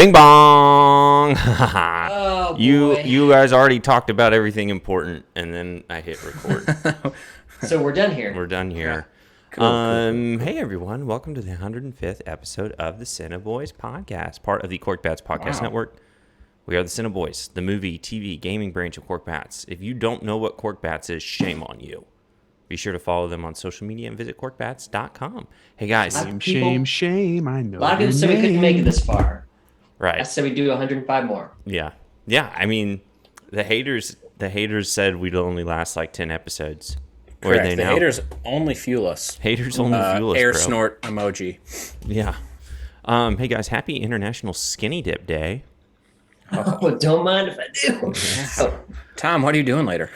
Bing bong! Oh, you guys already talked about everything important, and then I hit record. So we're done here. We're done here. Cool. Hey everyone, welcome to the 105th episode of the CineBoiz podcast, part of the Cork Bats Podcast Network. We are the CineBoiz, the movie, TV, gaming branch of Cork Bats. If you don't know what Cork Bats is, shame on you. Be sure to follow them on social media and visit corkbats.com. Hey guys. Shame. I know. A lot of people said we couldn't make it this far. Right. I said we'd do 105 more. Yeah. I mean, the haters said we'd only last like 10 episodes. Where Correct. are they The now? haters only fuel us. Haters only fuel us, air bro. snort emoji. Yeah. Hey guys, happy International Skinny Dip Day. Oh, don't mind if I do. So, Tom, what are you doing later?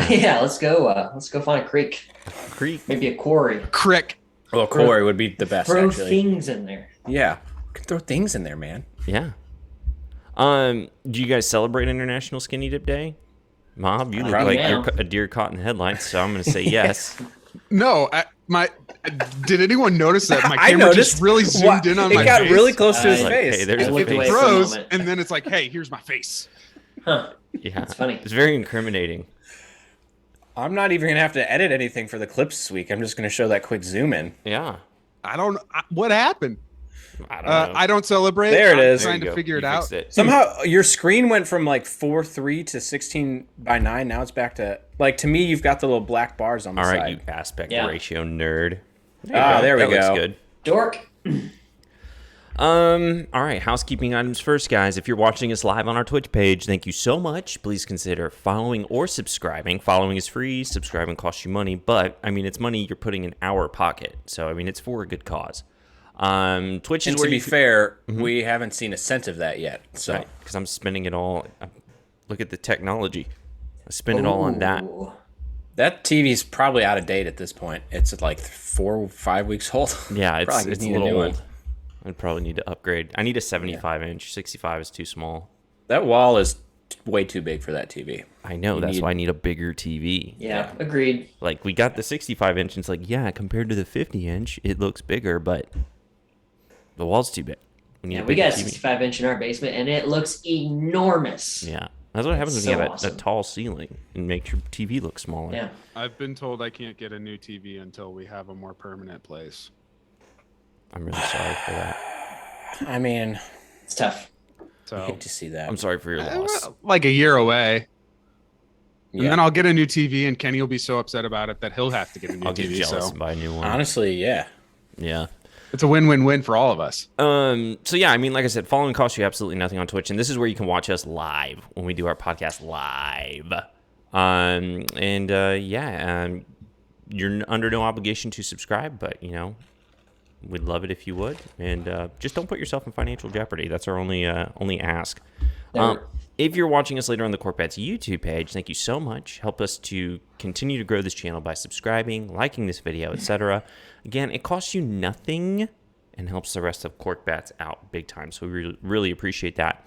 yeah, let's go. Let's go find a creek, Creek. maybe a quarry. Crick. Well, Corey would be the best, Throw actually. things in there. Yeah. You can throw things in there, man. Yeah. Do you guys celebrate International Skinny Dip Day? Mob, you look Probably like now. you're a deer caught in the headlights, so I'm going to say yes. No, did anyone notice that my I camera noticed. just really zoomed in on it my got face? really close to his Like, face. hey, there's I a looked face. away for a Froze, moment. and then it's like, hey, here's my face. Huh. Yeah. That's funny. It's very incriminating. I'm not even going to have to edit anything for the clips this week. I'm just going to show that quick zoom in. Yeah. What happened? I don't know. I don't celebrate. There it I'm is. trying There you to go. figure it You out. fixed it. Somehow, your screen went from like 4:3 to 16:9. Now it's back to, like, to me, you've got the little black bars on the All side. right, you aspect Yeah. ratio nerd. There we That looks go. good. Dork. All right, housekeeping items first, guys. If you're watching us live on our Twitch page, thank you so much. Please consider following or subscribing. Following is free, subscribing costs you money, but I mean, it's money you're putting in our pocket. So, I mean, it's for a good cause. Twitch is And where to be you fair, we haven't seen a cent of that yet. So right, because I'm spending it all. Look at the technology. I spend it all on that. Ooh. that TV's probably out of date at this point. It's like 4 or 5 weeks old. Yeah, it's Probably a need a little new one. old. I'd probably need to upgrade. I need a 75-inch. 65 is too small. That wall is way too big for that TV. I know. That's need- why I need a bigger TV. Yeah, agreed. Like, we got the 65-inch, and it's like, yeah, compared to the 50-inch, it looks bigger, but the wall's too big. We need Yeah, a we bigger got a TV. 65-inch in our basement, and it looks enormous. Yeah. That's what happens when So you have a awesome. tall ceiling and makes your TV look smaller. Yeah. I've been told I can't get a new TV until we have a more permanent place. I'm really sorry for that. I mean, It's tough. I So hate to see that. I'm sorry for your loss. like a year away. And Yeah. then I'll get a new TV, and Kenny will be so upset about it that he'll have to get a new I'll get TV. jealous So and buy a new one. Honestly, yeah. Yeah. it's a win-win-win for all of us. So yeah, I mean, like I said, following costs you absolutely nothing on Twitch, and this is where you can watch us live when we do our podcast live. You're under no obligation to subscribe, but you know, we'd love it if you would, and just don't put yourself in financial jeopardy. That's our only ask. Never. If you're watching us later on the Cork Bats YouTube page, thank you so much. Help us to continue to grow this channel by subscribing, liking this video, etc. Again, it costs you nothing and helps the rest of Cork Bats out big time. So we really appreciate that.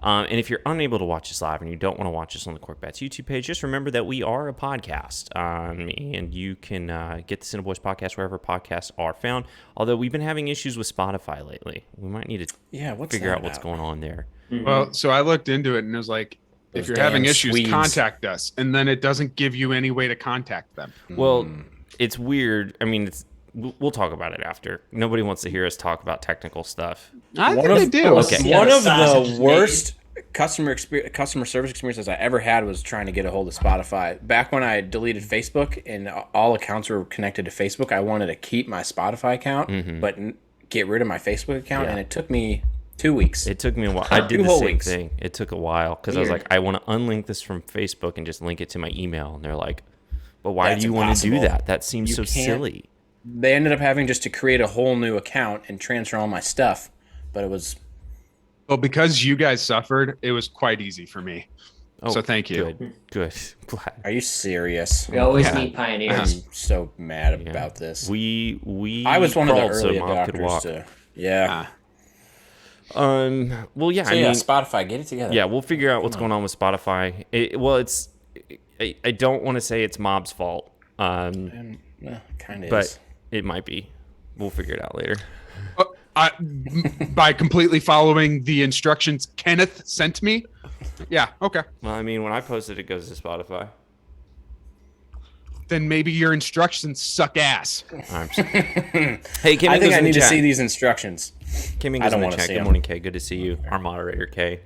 And if you're unable to watch us live and you don't want to watch us on the Cork Bats YouTube page, just remember that we are a podcast. And you can get the CineBoiz podcast wherever podcasts are found. Although we've been having issues with Spotify lately. We might need to What's figure that out what's about? going on there. Well, so I looked into it, and it was like, if Those you're having damn issues, Swedes. contact us. And then it doesn't give you any way to contact them. Well, it's weird. I mean, we'll talk about it after. Nobody wants to hear us talk about technical stuff. I think One they of- do. Okay. One Yeah, of sausage the worst customer service experiences I ever had was trying to get a hold of Spotify. Back when I deleted Facebook and all accounts were connected to Facebook, I wanted to keep my Spotify account, but get rid of my Facebook account, Yeah. and it took me 2 weeks. It took me a while. I did 2 the whole same weeks. thing. It took a while because I was Weird. like, I want to unlink this from Facebook and just link it to my email. And they're like, but why That's do you want to do impossible. that? That seems You so can't- silly. They ended up having just to create a whole new account and transfer all my stuff, but it was Well, because you guys suffered, it was quite easy for me. Oh, So thank you. Good. Glad. Are you serious? We always Yeah. need pioneers. I'm so mad about this. We I was one of the crawled so early Mom could adopters walk. to. Yeah. Well, yeah. So I mean, Spotify, get it together. yeah, we'll figure out what's going on with Spotify. I don't want to say it's Mob's fault, Kind of but is. it might be. We'll figure it out later. By completely following the instructions Kenneth sent me. Yeah, okay. Well, I mean, when I post it, it goes to Spotify. Then maybe your instructions suck ass. I'm sorry. Hey, Kimmy, I think goes I in the need to chat. see these instructions. Kimmy I goes don't in the wanna chat. see Good 'em. morning, Kay. Good to see you. Our moderator, Kay.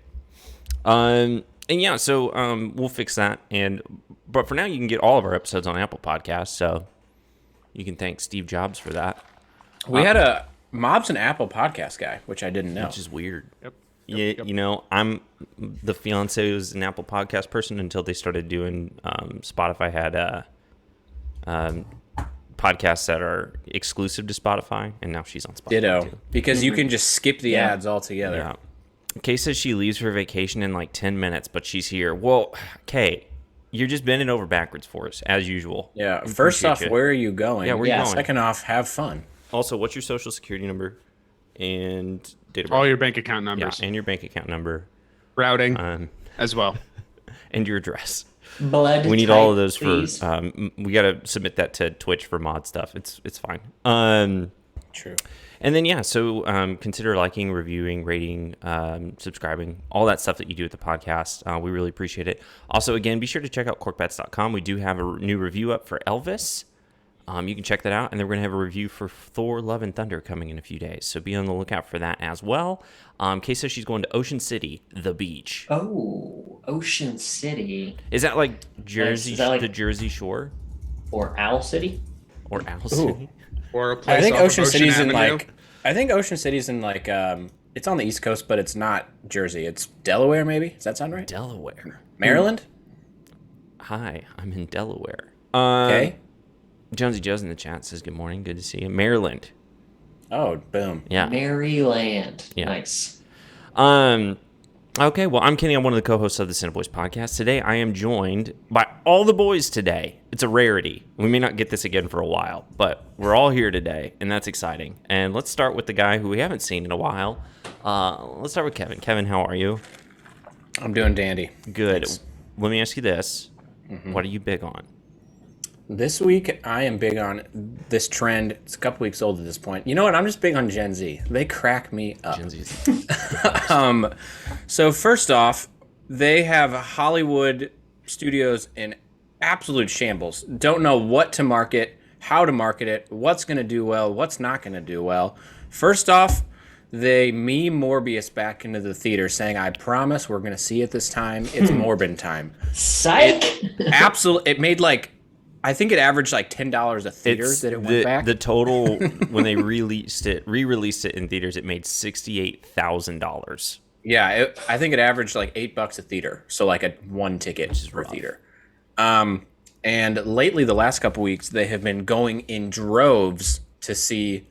And yeah, so we'll fix that. But for now, you can get all of our episodes on Apple Podcasts. So you can thank Steve Jobs for that. We had a Mob's an Apple podcast guy, which I didn't know. Which is weird. Yep. Yeah, you know, I'm the fiance who's an Apple Podcast person until they started doing Spotify had podcasts that are exclusive to Spotify, and now she's on Spotify Ditto. too. Because you can just skip the Yeah. ads altogether. Yeah. Kay says she leaves for vacation in like 10 minutes, but she's here. Well, Kay, you're just bending over backwards for us, as usual. Yeah. We First appreciate off, you. where are you going? Yeah, where you going? Second off, have fun. Also, what's your social security number and date of All birth? your bank account Yeah, numbers, and your bank account number routing as well. and your address. Blood. We need type, all of those please. for. We got to submit that to Twitch for mod stuff. It's fine. True. And then, yeah, so consider liking, reviewing, rating, subscribing, all that stuff that you do with the podcast. We really appreciate it. Also, again, be sure to check out corkbats.com. We do have a new review up for Elvis. You can check that out. And then we're going to have a review for Thor Love and Thunder coming in a few days. So be on the lookout for that as well. Kay says she's going to Ocean City, the beach. Oh, Ocean City Is that like Jersey, Is that like- the Jersey Shore? or Owl City? Or Owl City? Or a place I think off of Ocean City's in Avenue. like. I think Ocean City's in like. It's on the East Coast, but it's not Jersey. It's Delaware, maybe. Does that sound right? Delaware. Maryland. Hi, I'm in Delaware. Okay. Jonesy Joe's in the chat says good morning. Good to see you. Maryland. Oh, boom. Yeah. Maryland. Yeah. Nice. Okay, well, I'm Kenny. I'm one of the co-hosts of the CineBoiz podcast. Today, I am joined by all the boys today. It's a rarity. We may not get this again for a while, but we're all here today, and that's exciting. And let's start with the guy who we haven't seen in a while. Let's start with Kevin. Kevin, how are you? I'm doing dandy. Good. Thanks. Let me ask you this. What are you big on? This week, I am big on this trend. It's a couple weeks old at this point. You know what? I'm just big on Gen Z. They crack me up. Gen Z's. So first off, they have Hollywood studios in absolute shambles. Don't know what to market, how to market it, what's going to do well, what's not going to do well. First off, they meme Morbius back into the theater saying, I promise we're going to see it this time. It's Morbin time. Psych. Absolutely. It made like, I think it averaged like $10 a theater It's that it went back. the total when they re-released it in theaters, it made $68,000. Yeah, I think it averaged like $8 a theater, so like a one ticket per rough. theater. And lately, the last couple weeks, they have been going in droves to see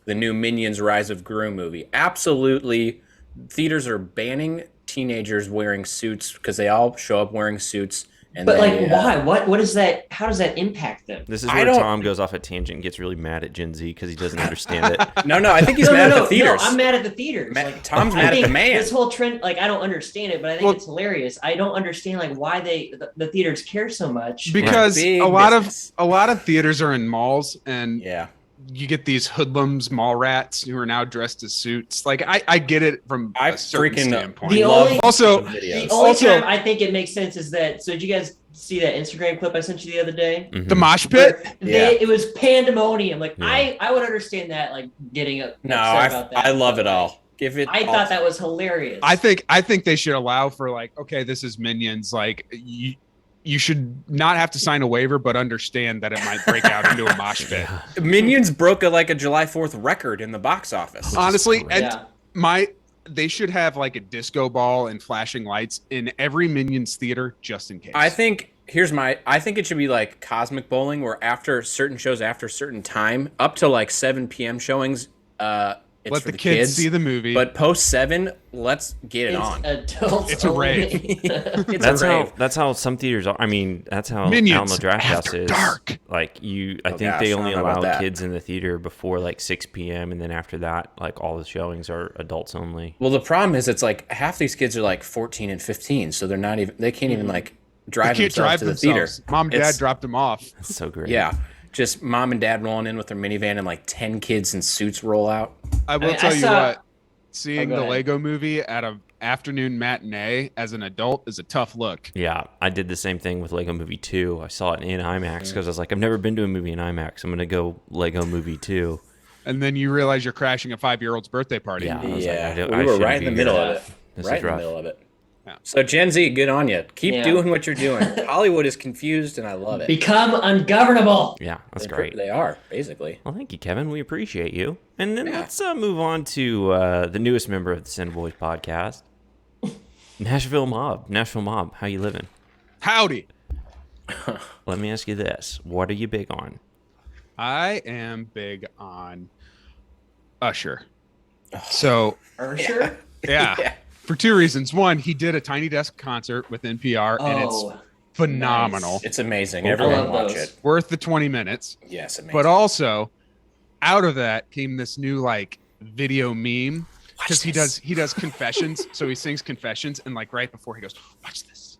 the new Minions: Rise of Gru movie. Absolutely, theaters are banning teenagers wearing suits because they all show up wearing suits. And But they, like, why? What is that? How does that impact them? This is I where don't- Tom goes off a tangent and gets really mad at Gen Z because he doesn't understand it. No, I think he's No, mad no, at no, the theaters. no. I'm mad at the theaters. Tom's I mad at think the man. This whole trend, like, I don't understand it, but I think it's hilarious. I don't understand like why the theaters care so much. Because Big a lot business. of theaters are in malls, and Yeah. you get these hoodlums, mall rats who are now dressed as suits. Like I get it from I a certain freaking standpoint. The love only- Also- videos. The only Also- time I think it makes sense is that. So did you guys see that Instagram clip I sent you the other day? The mosh pit. It was pandemonium. Like Yeah. I would understand that, like getting upset No, about that. I love but, it all. Give it. I all thought to that was hilarious. I think they should allow for like, okay, this is Minions. Like you should not have to sign a waiver, but understand that it might break out into a mosh pit. Minions broke a July 4th record in the box office. Honestly, great. and they should have like a disco ball and flashing lights in every Minions theater just in case. I think I think it should be like Cosmic Bowling, where after certain shows, after a certain time, up to like 7 p.m. showings, it's let for the kids see the movie. But post 7, let's get it it's on. adults. It's a only. rave. It's That's a how rave. that's how some theaters are. I mean, that's how Minions Alamo Draft House After is. Dark. Like I think gosh, they I only don't know about allow that. kids in the theater before like 6 p.m. and then after that, like all the showings are adults only. Well, the problem is it's like half these kids are like 14 and 15, so they can't even like drive they can't themselves drive to the themselves. theater. Mom and dad It's- dropped them off. That's so great. Yeah. Just mom and dad rolling in with their minivan and like 10 kids in suits roll out. I will mean, tell I you saw- what. Seeing go the ahead. Lego movie at an afternoon matinee as an adult is a tough look. Yeah, I did the same thing with Lego Movie 2. I saw it in IMAX because I was like, I've never been to a movie in IMAX. I'm going to go Lego Movie 2. And then you realize you're crashing a 5-year-old's birthday party. Yeah. I was like, Yeah, I we were shouldn't right in be the middle here. of it. This Right is in the rough. middle of it. Yeah. So Gen Z, good on you. Keep Yeah. doing what you're doing. Hollywood is confused, and I love it. Become ungovernable. Yeah, that's great. They are basically. Well, thank you, Kevin. We appreciate you. And then Yeah. let's move on to the newest member of the CineBoiz podcast, Nashville Mob. Nashville Mob, how you living? Howdy. Let me ask you this. What are you big on? I am big on Usher. So, Ursher? yeah, Yeah. for 2 reasons. One, he did a Tiny Desk concert with NPR, and it's Oh, phenomenal. nice. It's amazing. I Everyone love watch those. it. Worth the 20 minutes. Yes, amazing. But also, out of that came this new like video meme because he does confessions. So he sings confessions, and like right before he goes, "Watch this."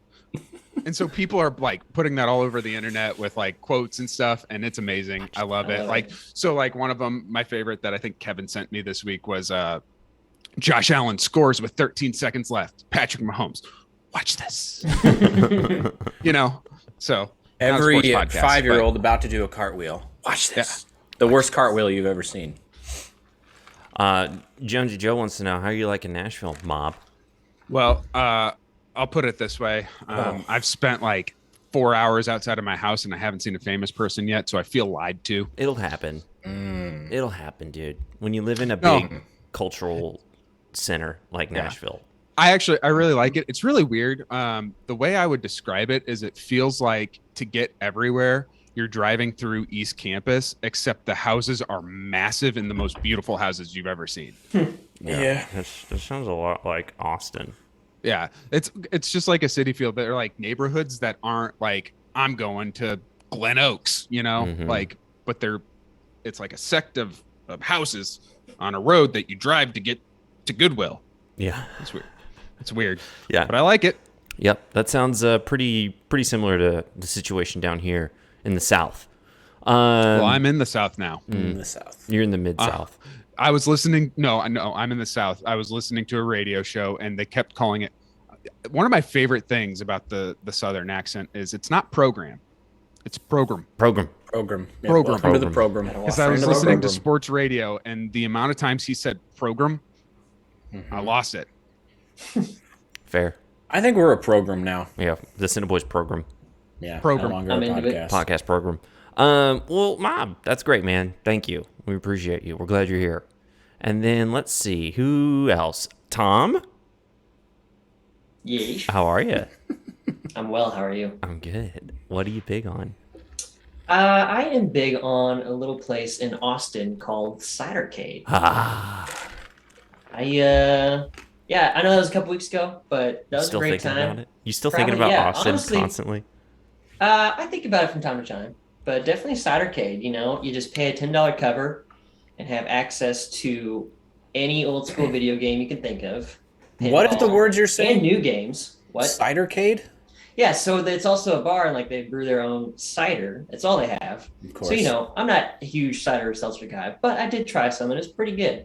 And so people are like putting that all over the internet with like quotes and stuff, and it's amazing. I love I it. love Like it. so, like one of them, my favorite that I think Kevin sent me this week was Josh Allen scores with 13 seconds left. Patrick Mahomes, watch this. You know, so not a Every sports podcast, 5-year-old about to do a cartwheel. Watch this. The worst cartwheel you've ever seen. Jonesy Joe wants to know, how you liking Nashville Mob? Well, I'll put it this way. I've spent like 4 hours outside of my house and I haven't seen a famous person yet, so I feel lied to. It'll happen. It'll happen, dude. When you live in a No. big cultural center like Nashville. I really like it. It's really weird. The way I would describe it is it feels like to get everywhere, you're driving through East Campus, except the houses are massive and the most beautiful houses you've ever seen. Yeah. That sounds a lot like Austin. Yeah, it's just like a city feel. They're like neighborhoods that aren't like I'm going to Glen Oaks, you know, like, but it's like a sect of houses on a road that you drive to get to Goodwill. Yeah. It's weird. It's weird. Yeah. But I like it. Yep. That sounds pretty similar to the situation down here in the South. Well, I'm in the South now. In the South. You're in the Mid-South. I was listening. No, I'm in the South. I was listening to a radio show and they kept calling it. One of my favorite things about the Southern accent is it's not program. It's program. Program. Program. Yeah, Program. welcome to the program. Because I was Friend of the listening to program. sports radio and the amount of times he said program, I lost it. Fair. I think we're a program now. Yeah. The CineBoiz program. Yeah. Program. No longer I'm a into it. podcast. Podcast program. Well, Mob, that's great, man. Thank you. We appreciate you. We're glad you're here. And then let's see. Who else? Tom? Yeesh. How are you? I'm well. How are you? I'm good. What are you big on? I am big on a little place in Austin called Cidercade. Ah, Yeah, I know that was a couple weeks ago, but that was still a great thinking time. about it? You still Probably, thinking about yeah, Austin honestly. constantly? I think about it from time to time, but definitely Cidercade. You know, you just pay a $10 cover and have access to any old school video game you can think of. What are the Pinball, words you're And saying? new games. What? Cidercade? Yeah, so it's also a bar and like they brew their own cider. That's all they have. Of course. So you know, I'm not a huge cider or seltzer guy, but I did try some and it's pretty good.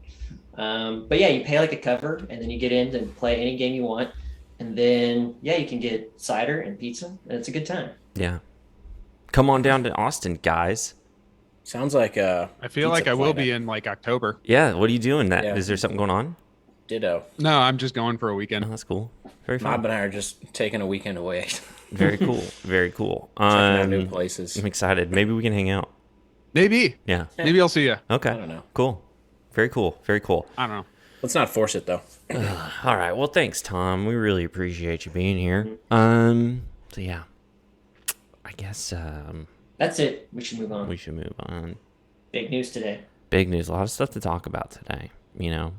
But yeah, you pay like a cover and then you get in and play any game you want, and then yeah, you can get cider and pizza, and it's a good time. Yeah. Come on down to Austin, guys. Sounds like a I feel like I will be in like October. Yeah, what are you doing? Is Yeah. there something going on? ditto. No, I'm just going for a Oh, weekend. that's cool. Very Mob fun. and I are just taking a weekend away. Very cool. Very cool. Checking out new places. I'm excited. Maybe we can hang out. Maybe. Yeah. Maybe I'll see you. Okay. I don't know. Cool. Very cool. Very cool. I don't know. Let's not force it though. All right. Well, thanks, Tom. We really appreciate you being here. So yeah, I guess That's it. We should move on. we should move on. Big news today. Big news. A lot of stuff to talk about today. You know.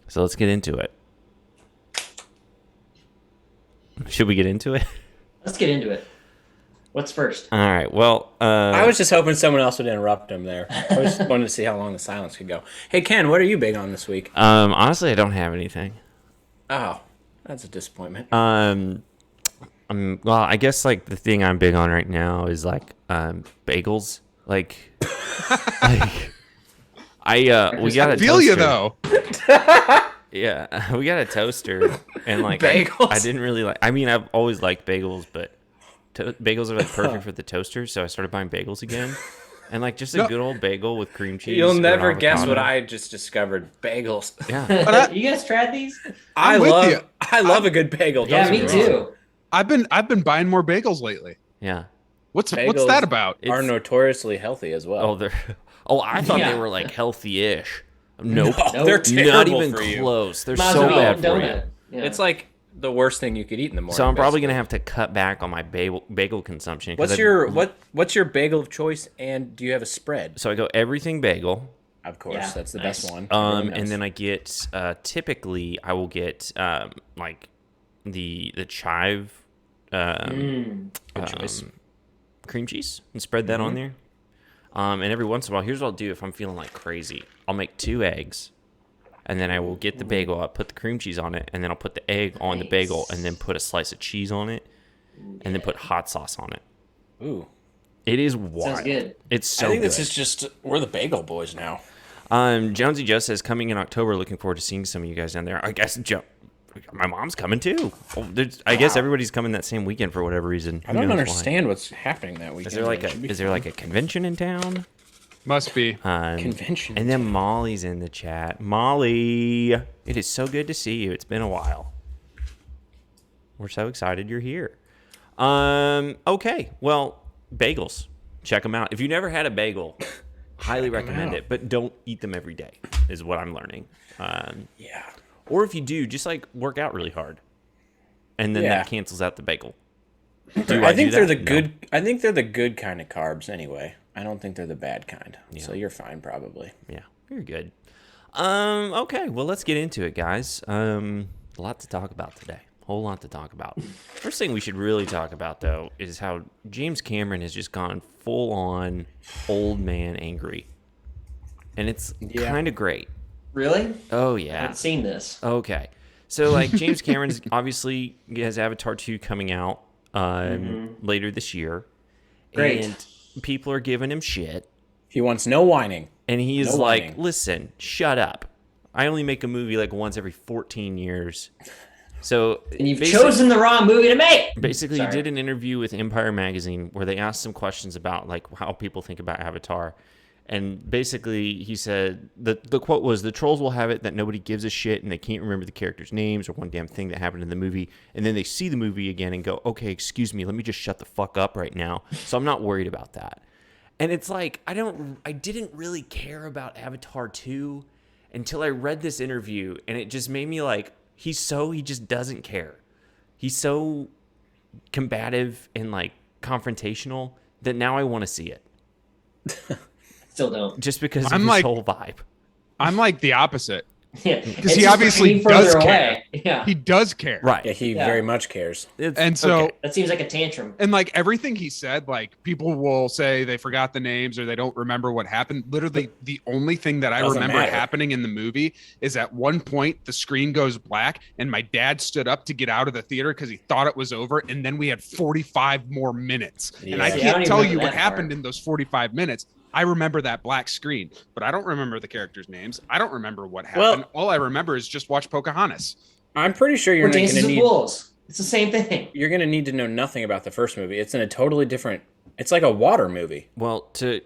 So let's get into it. Should we get into it? Let's get into it. What's first? All right. Well, I was just hoping someone else would interrupt him there. I was just wanted to see how long the silence could go. Hey Ken, what are you big on this week? honestly, I don't have anything. Oh, that's a disappointment. Well, I guess like the thing I'm big on right now is like bagels. Like we got a Feel you toaster. though. Yeah, we got a toaster, and like Bagels? I didn't really like. I mean, I've always liked bagels, but bagels are like perfect for the toaster. So I started buying bagels again, and like just a good old bagel with cream cheese. You'll or an never guess what avocado. I just discovered. Bagels. Yeah, You guys tried these? I with you. love a good bagel. Yeah, don't me get wrong. too. I've been buying more bagels lately. yeah. What's Bagels that about? Are notoriously healthy as well. Oh, they're. Oh, I thought Yeah. they were like healthy-ish. Nope. No, they're terrible Not even for you. close. They're Might as so well bad eat a for you. donut. Yeah. It's like the worst thing you could eat in the morning. So I'm probably basically. gonna have to cut back on my bagel consumption. 'cause What's your bagel of choice, and do you have a spread? So I go everything bagel. Of course, Yeah, that's the nice. best one. Everyone knows. And then I get typically I will get like the chive Good choice. cream cheese and spread that on there. And every once in a while, here's what I'll do if I'm feeling like crazy. I'll make 2 eggs, and then I will get the bagel. I'll put the cream cheese on it, and then I'll put the egg on the bagel, and then put a slice of cheese on it, and then put hot sauce on it. Ooh, It is wild. good. It's so I think good. this is just we're the bagel boys now. Jonesy Joe says coming in October. Looking forward to seeing some of you guys down there. I guess my mom's coming too. I guess everybody's coming that same weekend for whatever reason. I don't understand what's happening that weekend. Is there like a convention in town? Must be. convention? And then Molly's in the chat. Molly, it is so good to see you. It's been a while. We're so excited you're here. Okay. Well, bagels. Check them out. If you never had a bagel, highly recommend it. But don't eat them every day, is what I'm learning. Yeah. Or if you do, just like work out really hard, and then that cancels out the bagel. I think they're the No. good. I think they're the good kind of carbs anyway. I don't think they're the bad kind. So you're fine probably. Yeah, you're good. Okay, well, let's get into it, guys. A lot to talk about today. Whole lot to talk about. First thing we should really talk about, though, is how James Cameron has just gone full on old man angry, and it's kind of great. Really? Oh I yeah. haven't seen this. Okay. So like James Cameron's obviously has Avatar 2 coming out later this year. Great. And people are giving him shit. He wants no whining. And he's No like, whining. listen, shut up. I only make a movie like once every 14 years. So And you've chosen the wrong movie to make. basically Sorry. he did an interview with Empire Magazine where they asked some questions about like how people think about Avatar. And basically, he said the quote was, "The trolls will have it that nobody gives a shit and they can't remember the characters' names or one damn thing that happened in the movie. And then they see the movie again and go, okay, excuse me, let me just shut the fuck up right now. So I'm not worried about that." And it's like, I didn't really care about Avatar 2 until I read this interview, and it just made me like, he just doesn't care. He's so combative and like confrontational that now I want to see it. Still don't. Just because of I'm his like- whole vibe. I'm like the opposite. Yeah, Because he obviously does care. Yeah, He does care. Right. Yeah, he Yeah. very much cares. And so, that seems like a tantrum. and like everything he said, like people will say they forgot the names or they don't remember what happened. Literally, the only thing that I Doesn't remember matter. happening in the movie is at one point the screen goes black and my dad stood up to get out of the theater because he thought it was over. And then we had 45 more minutes. And I Yeah. See, I can't don't tell even you remember what that happened part. in those 45 minutes. I remember that black screen, but I don't remember the characters' names. I don't remember what happened. All I remember is just watch Pocahontas. I'm pretty sure you're Or not going Dances to with need. Wolves. It's the same thing. You're going to need to know nothing about the first movie. It's in a totally different. It's like a water movie. Well, to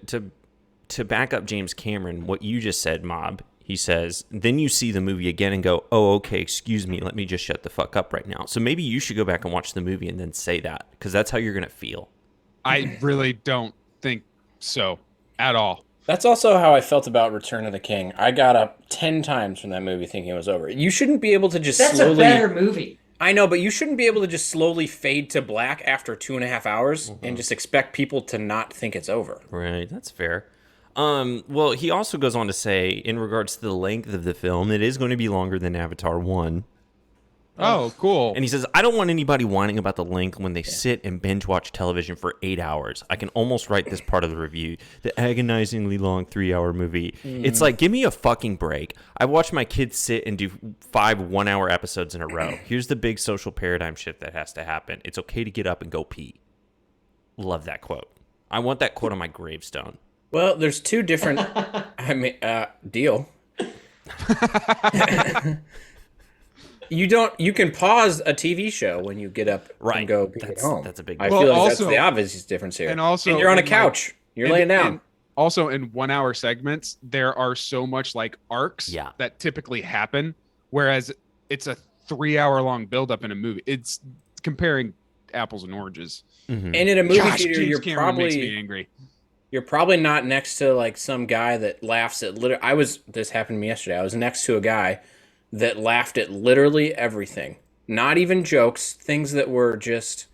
back up James Cameron, what you just said, Mob, he says, then you see the movie again and go, oh, okay, excuse me, let me just shut the fuck up right now. So maybe you should go back and watch the movie and then say that, because that's how you're going to feel. I really don't think so at all. That's also how I felt about Return of the King. I got up 10 times from that movie thinking it was over. You shouldn't be able to just That's slowly. a better movie. I know, but you shouldn't be able to just slowly fade to black after 2.5 hours and just expect people to not think it's over. Right, that's fair. Well, he also goes on to say, in regards to the length of the film, it is going to be longer than Avatar 1. Oh, cool. And he says, I don't want anybody whining about the length when they sit and binge watch television for 8 hours. I can almost write this part of the review. The agonizingly long 3-hour movie. It's like, give me a fucking break. I watch my kids sit and do 5 one-hour episodes in a row. Here's the big social paradigm shift that has to happen. It's okay to get up and go pee. Love that quote. I want that quote on my gravestone. Well, there's two different. I mean, deal. You can pause a TV show when you get up and go get home. That's a big I deal. feel like also, that's the obvious difference here. And also, you're on a couch. You're laying down. Also, in 1 hour segments, there are so much like arcs Yeah. that typically happen, whereas it's a 3 hour long buildup in a movie. It's comparing apples and oranges. Mm-hmm. And in a movie Gosh, theater, James Cameron makes me angry. You're probably not next to like some guy that laughs at this happened to me yesterday. I was next to a guy that laughed at literally everything. Not even jokes, things that were just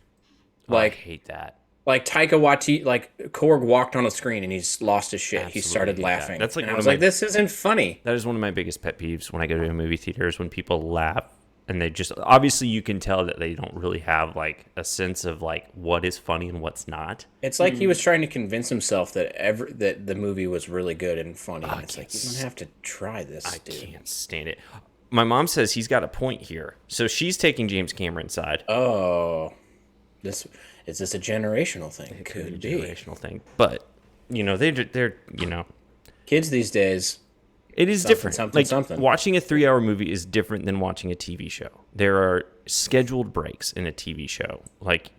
like I hate that. Like Taika Waititi, like Korg walked on a screen and he's lost his shit. Absolutely He started hate laughing. that. That's like and I one was of my- like, this isn't funny. That is one of my biggest pet peeves when I go to a movie theater is when people laugh and they just obviously you can tell that they don't really have like a sense of like what is funny and what's not. It's like he was trying to convince himself that that the movie was really good and funny. And it's like, you don't have to try this, dude. I can't stand it. My mom says he's got a point here. So she's taking James Cameron's side. Oh, is this a generational thing? It could Could be a be. generational thing. But, you know, they're you know. Kids these days, It is different. Something. Watching a 3-hour movie is different than watching a TV show. There are scheduled breaks in a TV show. Like,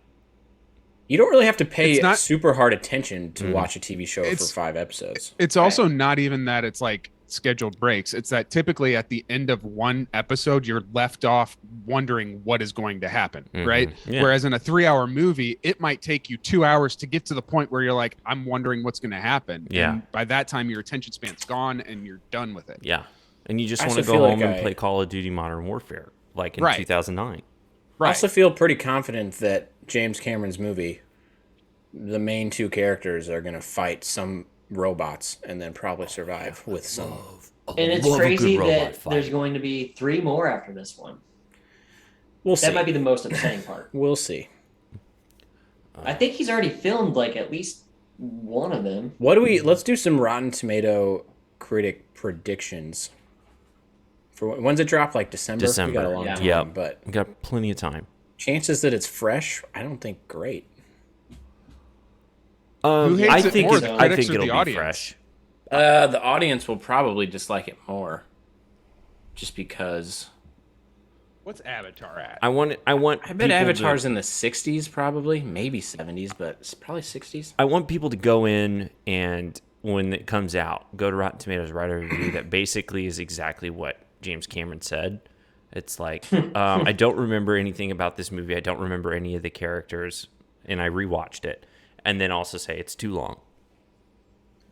you don't really have to pay It's not- super hard attention to watch a TV show for 5 episodes. It's also not even that it's like scheduled breaks. It's that typically at the end of one episode, you're left off wondering what is going to happen, right? Yeah. Whereas in a 3 hour movie, it might take you 2 hours to get to the point where you're like, I'm wondering what's going to happen. Yeah. And by that time, your attention span's gone and you're done with it. yeah. And you just I want to also go feel home like and play Call of Duty Modern Warfare, like in Right. 2009. I Right. also feel pretty confident that James Cameron's movie, the main 2 characters are going to fight some robots and then probably survive with some. And it's crazy that there's going to be 3 more after this one. We'll see. That might be the most upsetting part. We'll see. I think he's already filmed like at least one of them. Let's do some Rotten Tomato critic predictions. For when's it drop? Like December? We got a long time, Yeah. but We got plenty of time. chances that it's fresh, I don't think great. Who hates I it think more, it, the I critics think or the it'll be audience? fresh. The audience will probably dislike it more, just because. What's Avatar at? I bet Avatar's in the 60s, probably, maybe 70s, but it's probably 60s. I want people to go in and when it comes out, go to Rotten Tomatoes, write a review that basically is exactly what James Cameron said. It's like, I don't remember anything about this movie. I don't remember any of the characters, and I rewatched it. And then also say it's too long.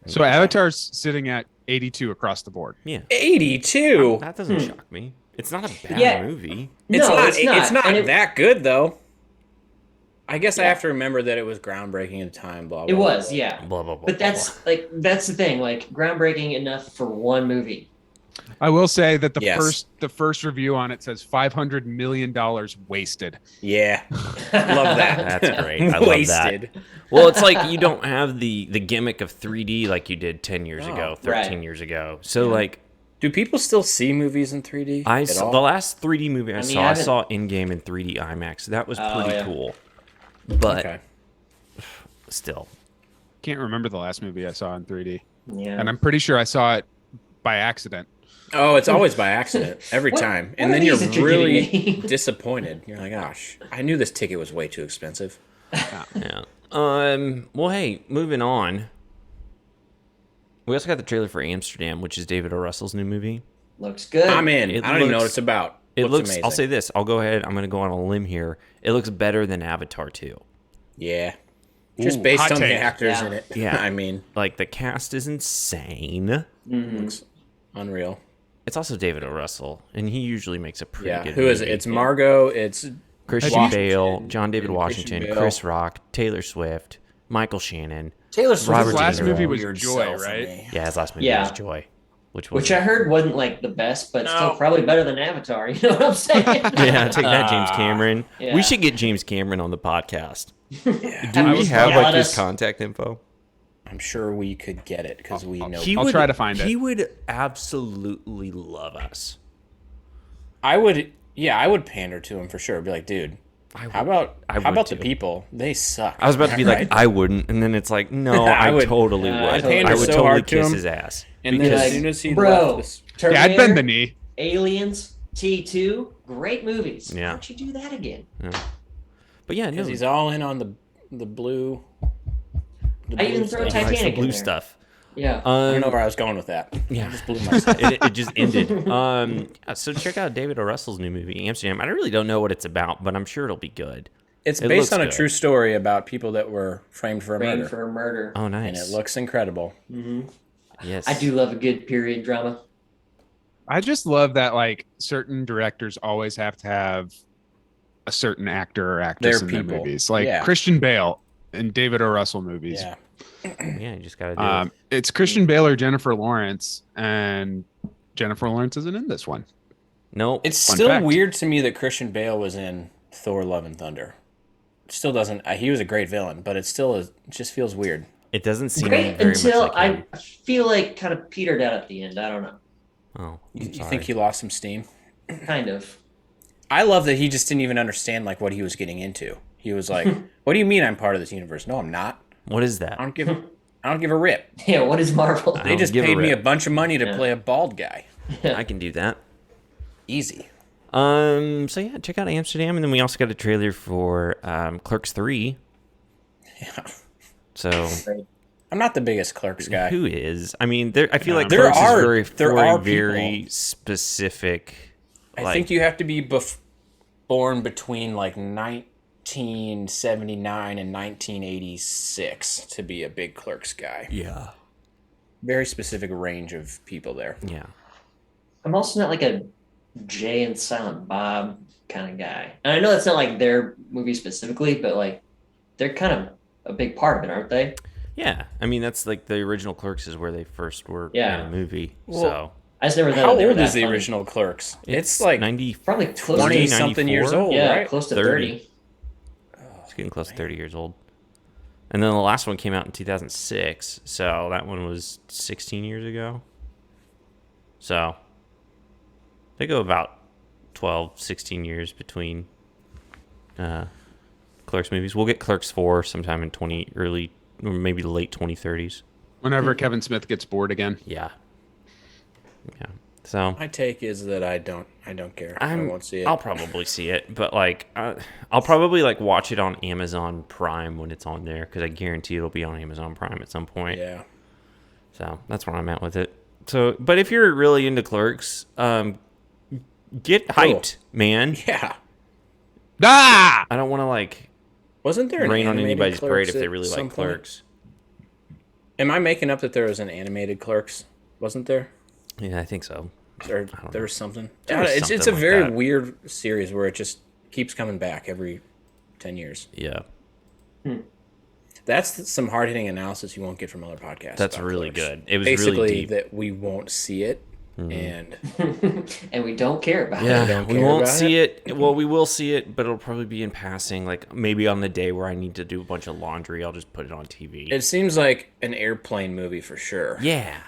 So Avatar's sitting at 82 across the board. Yeah. 82? That doesn't shock me. It's not a bad movie. It's No, not, it's not. it's not And that good, though. I guess I have to remember that it was groundbreaking at the time, blah, blah, It was, blah. yeah. Blah, blah, blah. But that's the thing, like groundbreaking enough for one movie. I will say that Yes. the first review on it says $500 million wasted. Yeah. Love that. That's great. I love Wasted. that. Well, it's like you don't have the gimmick of 3D like you did 10 years ago, 13 right. years ago. So, like, Do people still see movies in 3D? I at saw, all? the last 3D movie I mean, saw, I I haven't- saw Endgame in 3D IMAX. That was Oh, pretty yeah. cool. But Okay. still. Can't remember the last movie I saw in 3D. Yeah. And I'm pretty sure I saw it by accident. Oh, it's always by accident every What- time, what and are then you're these that you're really giving me? disappointed. You're like, "Gosh, I knew this ticket was way too expensive." Yeah. Well, hey, moving on. We also got the trailer for Amsterdam, which is David O. Russell's new movie. Looks good. I'm in. It I don't even know what looks- it's about. It Looks looks. amazing. I'll say this. I'll go ahead. I'm going to go on a limb here. It looks better than Avatar 2. Yeah, just Ooh, based hot on the take. actors Yeah. in it. Yeah. I mean, Like the cast is insane. looks unreal. It's also David O. Russell, and he usually makes a pretty Yeah, good. who is it? movie. It's Margot. It's Christian Washington, Bale, John David and Washington, Christian Bale. Chris Rock, Taylor Swift, Michael Shannon. Taylor Swift. Robert His last De Niro. movie was Weird Joy, sell for right? me. Yeah, his last movie Yeah. was Joy, which was Which I heard wasn't like the best, but No. still probably better than Avatar. You know what I'm saying? yeah. Take that, James Cameron. Yeah. We should get James Cameron on the podcast. Do I we was have yelling like at his us. contact info? I'm sure we could get it because we know. I'll try to find it. He would absolutely love us. I would. Yeah, I would pander to him for sure. Be like, dude, How about the people? They suck. I was about to be right? like, I wouldn't, and then it's like, no, I totally would. I'd I would so totally hard to kiss him. his ass. And then because as soon as he Bro, left this, Yeah, I'd bend the Terminator, knee. Aliens, T2, great movies. Yeah. Why don't you do that again? but yeah, no, because he's all in on the blue. I even throw he likes the Titanic in blue there. stuff. Yeah. I don't know where I was going with that. Yeah. I just blew myself. it just ended. So check out David O. Russell's new movie, Amsterdam. I really don't know what it's about, but I'm sure it'll be good. It's It based looks on a good. true story about people that were framed for a Framed murder, for a murder. Oh, and nice. it looks incredible. Yes. I do love a good period drama. I just love that like certain directors always have to have a certain actor or actress Their in their people. movies. Like Yeah. Christian Bale in David O. Russell movies. Yeah. Yeah, you just gotta do it. It's Christian Bale or Jennifer Lawrence, and Jennifer Lawrence isn't in this one. Nope. It's Fun still fact. weird to me that Christian Bale was in Thor: Love and Thunder. It still doesn't. He was a great villain, but it still is. It just feels weird. It doesn't seem Great very until much like him. I feel like kind of petered out at the end. I don't know. Oh, You I'm sorry. think he lost some steam? Kind of. I love that he just didn't even understand like what he was getting into. He was like, "What do you mean I'm part of this universe? No, I'm not. What is that? I don't give a rip. Yeah, what is Marvel? They just give a paid me a rip. bunch of money to play a bald guy. I can do that. Easy." So yeah, check out Amsterdam, and then we also got a trailer for Clerks 3. Yeah. So I'm not the biggest Clerks guy. who is? I mean, I feel like There Clerks are- is very there for are a very people. specific. I think you have to be born between like 1979 and 1986 to be a big Clerks guy. Yeah. Very specific range of people there. Yeah. I'm also not like a Jay and Silent Bob kind of guy. And I know that's not like their movie specifically, but like they're kind of a big part of it, aren't they? Yeah. I mean, that's like the original Clerks is where they first were Yeah. in a movie. Well, so I just never thought How they were old that is the funny. original Clerks? It's like 90. Probably close 20 to something years 94? old, yeah, right? close to 30. 30. It's getting close to 30 years old. And then the last one came out in 2006. So that one was 16 years ago. So they go about 12, 16 years between Clerks movies. We'll get Clerks 4 sometime in early, or maybe late 2030s. Whenever Kevin Smith gets bored again. Yeah. Yeah. So My take is that I don't care. I won't see it. I'll probably see it, but like I'll probably like watch it on Amazon Prime when it's on there because I guarantee it'll be on Amazon Prime at some point. Yeah. So that's where I'm at with it. So, but if you're really into Clerks, get hyped, man. Yeah. Ah! I don't want to like Wasn't there an rain on animated anybody's parade Clerks if they at really some like point? Clerks. Am I making up that there was an animated Clerks? Wasn't there? Yeah, I think so. Or there was something. There was It's something a like very that. weird series where it just keeps coming back every 10 years. Yeah, That's some hard hitting analysis you won't get from other podcasts. that's about really Clerks. good. It was Basically really deep. that we won't see it, and And we don't care about it. Yeah, don't we care won't about see it. Well, we will see it, but it'll probably be in passing. Like maybe on the day where I need to do a bunch of laundry, I'll just put it on TV. it seems like an airplane movie for sure. Yeah,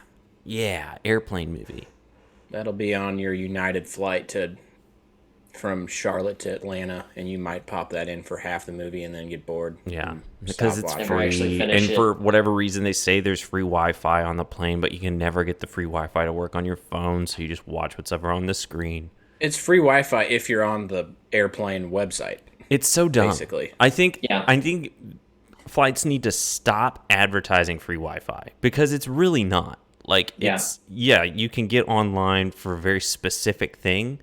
airplane movie. That'll be on your United flight from Charlotte to Atlanta, and you might pop that in for half the movie and then get bored. Yeah, and because stop it's watching. Never actually free, finish and it. for whatever reason they say there's free Wi-Fi on the plane, but you can never get the free Wi-Fi to work on your phone, so you just watch what's ever on the screen. It's free Wi-Fi if you're on the airplane website. It's so dumb. Basically. I think Yeah. flights need to stop advertising free Wi-Fi because it's really not. Like you can get online for a very specific thing,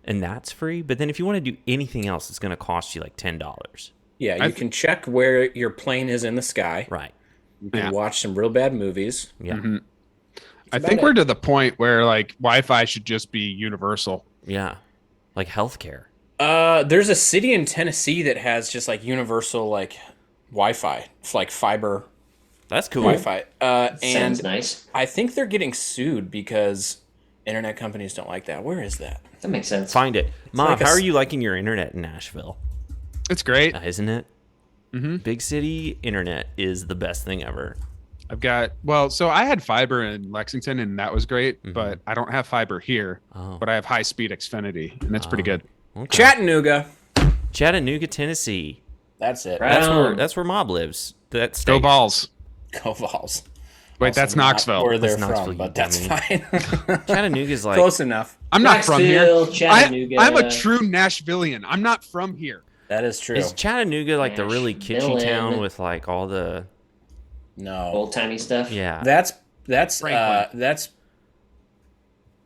and that's free. But then if you want to do anything else, it's going to cost you like $10. Yeah, you can check where your plane is in the sky. Right. You can Yeah. watch some real bad movies. Yeah. I about think it. we're to the point where like Wi-Fi should just be universal. Yeah. Like healthcare. There's a city in Tennessee that has just like universal like Wi-Fi. It's like fiber That's cool. Wi-Fi. Sounds And nice. I think they're getting sued because internet companies don't like that. Where is that? That makes sense. Find it. Mom, like a how are s- you liking your internet in Nashville? It's great. Isn't it? Big city internet is the best thing ever. So I had fiber in Lexington and that was great, but I don't have fiber here. Oh. But I have high speed Xfinity and it's pretty good. Okay. Chattanooga. Chattanooga, Tennessee. That's it. Right. That's where Mob lives. That Go state. balls. Go Vols. Wait, Also that's not Knoxville. where they're That's Knoxville, from, but you that's dummy. fine. Chattanooga's like Close enough. I'm not from here. Knoxville, Chattanooga. I'm a true Nashvilleian. I'm not from here. That is true. Is Chattanooga like the really kitschy Nashville. town with like all the No. Old timey stuff. yeah? That's Franklin.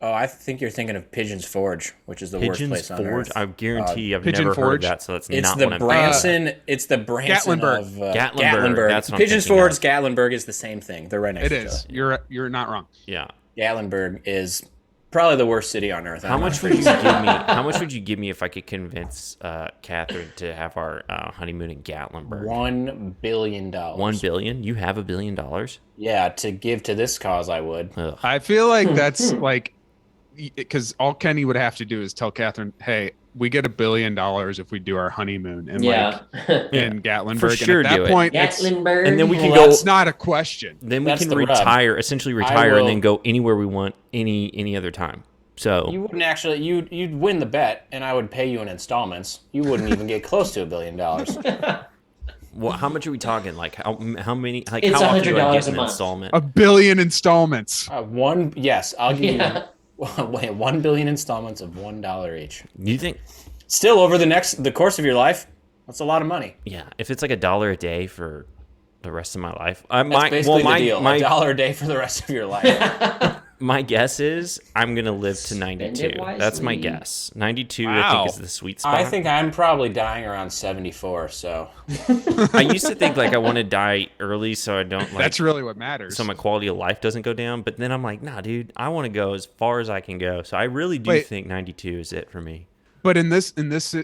Oh, I think you're thinking of Pigeon's Forge, which is the worst Pigeons place on Forge. earth. I guarantee I've Pigeon never heard of Forge. that, so that's It's not the what I'm Branson. It's the Branson Gatlinburg. of Gatlinburg, that's what I'm Pigeon's thinking Forge, of. Gatlinburg is the same thing. They're right next It to each is. other. You're not wrong. Yeah. Gatlinburg is probably the worst city on earth. How much would you give me? How much would you give me if I could convince Catherine to have our honeymoon in Gatlinburg? $1 billion. $1 billion? You have $1 billion? Yeah, to give to this cause, I would. Ugh. I feel like that's like, because all Kenny would have to do is tell Catherine, "Hey, we get $1 billion if we do our honeymoon in Yeah. in Gatlinburg." For sure and at do that it. point, it's, Gatlinburg. And then we can well, go. that's not a question. Then we That's can the rub. retire, essentially retire, and will- then go anywhere we want any other time. So You wouldn't actually. You'd win the bet, and I would pay you in installments. You wouldn't even get close to $1 billion. well, how much are we talking? Like how many? Like It's how often do I $100 get a an month. installment? $1 billion installments. Yes, I'll give Yeah. you. Wait, 1 billion installments of $1 each. You think? Still, over the course of your life, that's a lot of money. Yeah, if it's like $1 a day for the rest of my life, That's basically the deal. $1 a day for the rest of your life. my guess is I'm gonna live to 92. it wisely. That's my guess. 92, I Wow. think, is the sweet spot. I think I'm probably dying around 74. So I used to think like I want to die early so I don't like That's really what matters. so my quality of life doesn't go down. But then I'm like, nah, dude, I want to go as far as I can go. So I really do Wait. think 92 is it for me. But in this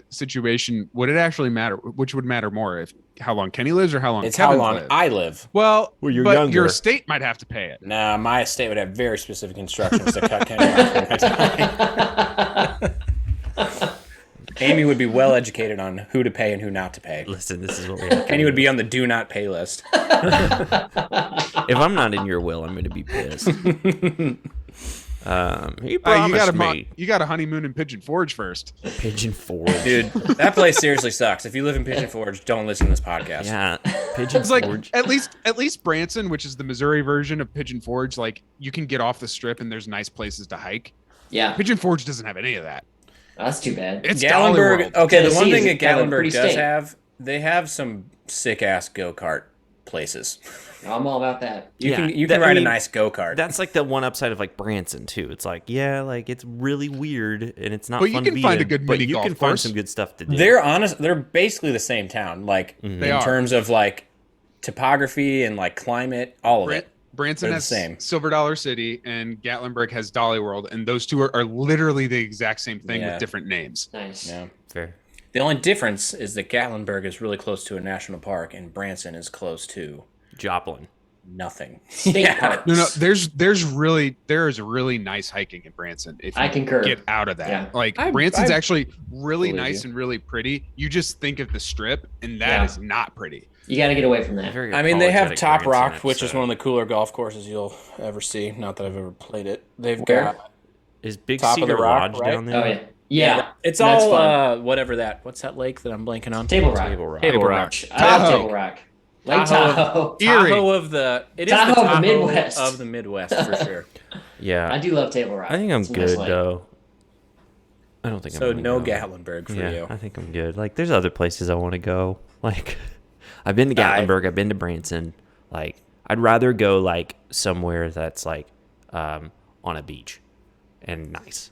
situation, would it actually matter? Which would matter more, if how long Kenny lives or how long it's Kevin how long lives? I live. Well, Well, you're but younger. your estate might have to pay it. Nah, my estate would have very specific instructions to cut Kenny off. Amy would be well educated on who to pay and who not to pay. Listen, this is what we have. Kenny would be on the do not pay list. If I'm not in your will, I'm going to be pissed. He You promised got me you got a honeymoon in Pigeon Forge first. Pigeon Forge. Dude, that place seriously sucks. If you live in Pigeon Forge, don't listen to this podcast. Yeah, Pigeon It's like Forge. at least Branson, which is the Missouri version of Pigeon Forge, like you can get off the strip and there's nice places to hike. Yeah, Pigeon Forge doesn't have any of that. that's too bad. It's Gatlinburg. Dollywood. Okay, the Tennessee one thing is that kind of a Gatlinburg pretty does state. have, they have some sick ass go kart places. I'm all about that. You can that- ride I mean, a nice go kart. That's like the one upside of like Branson too. It's like, yeah, like it's really weird and it's not But you fun can to be find a in, good but mini you golf can find course. some good stuff to do. They're basically the same town, like They in are. terms of like topography and like climate, all of it. Branson They're the has same. Silver Dollar City and Gatlinburg has Dolly World, and those two are literally the exact same thing Yeah. with different names. Nice. Yeah. Fair. The only difference is that Gatlinburg is really close to a national park, and Branson is close to Joplin. nothing. State parks. No, there's really nice hiking in Branson if you I concur. get out of that. Yeah. Like I Branson's actually really believe nice you. and really pretty. You just think of the strip, and that is Yeah. not pretty. You got to get away from that. Very I mean, they have apologetic Top Branson Rock, which is episode. one of the cooler golf courses you'll ever see. Not that I've ever played it. They've Where? got Is Big Top of Cedar the Rock, Lodge right? down there. Oh yeah, yeah. it's That's all fun. whatever what's that lake that I'm blanking on? Table Rock. Table Rock. Table Rock. I love Tahoe. Table Rock. Lake Tahoe. Tahoe. Erie. Tahoe of the it is Tahoe the of the Tahoe Midwest. of the Midwest for sure. Yeah, I do love Table Rock. I think I'm It's a nice good lake. though. I don't think So I'm gonna no go. Gatlinburg for Yeah, you. I think I'm good. Like, there's other places I want to go. Like, I've been to I- Gatlinburg. I've been to Branson. Like, I'd rather go like somewhere that's like on a beach and nice.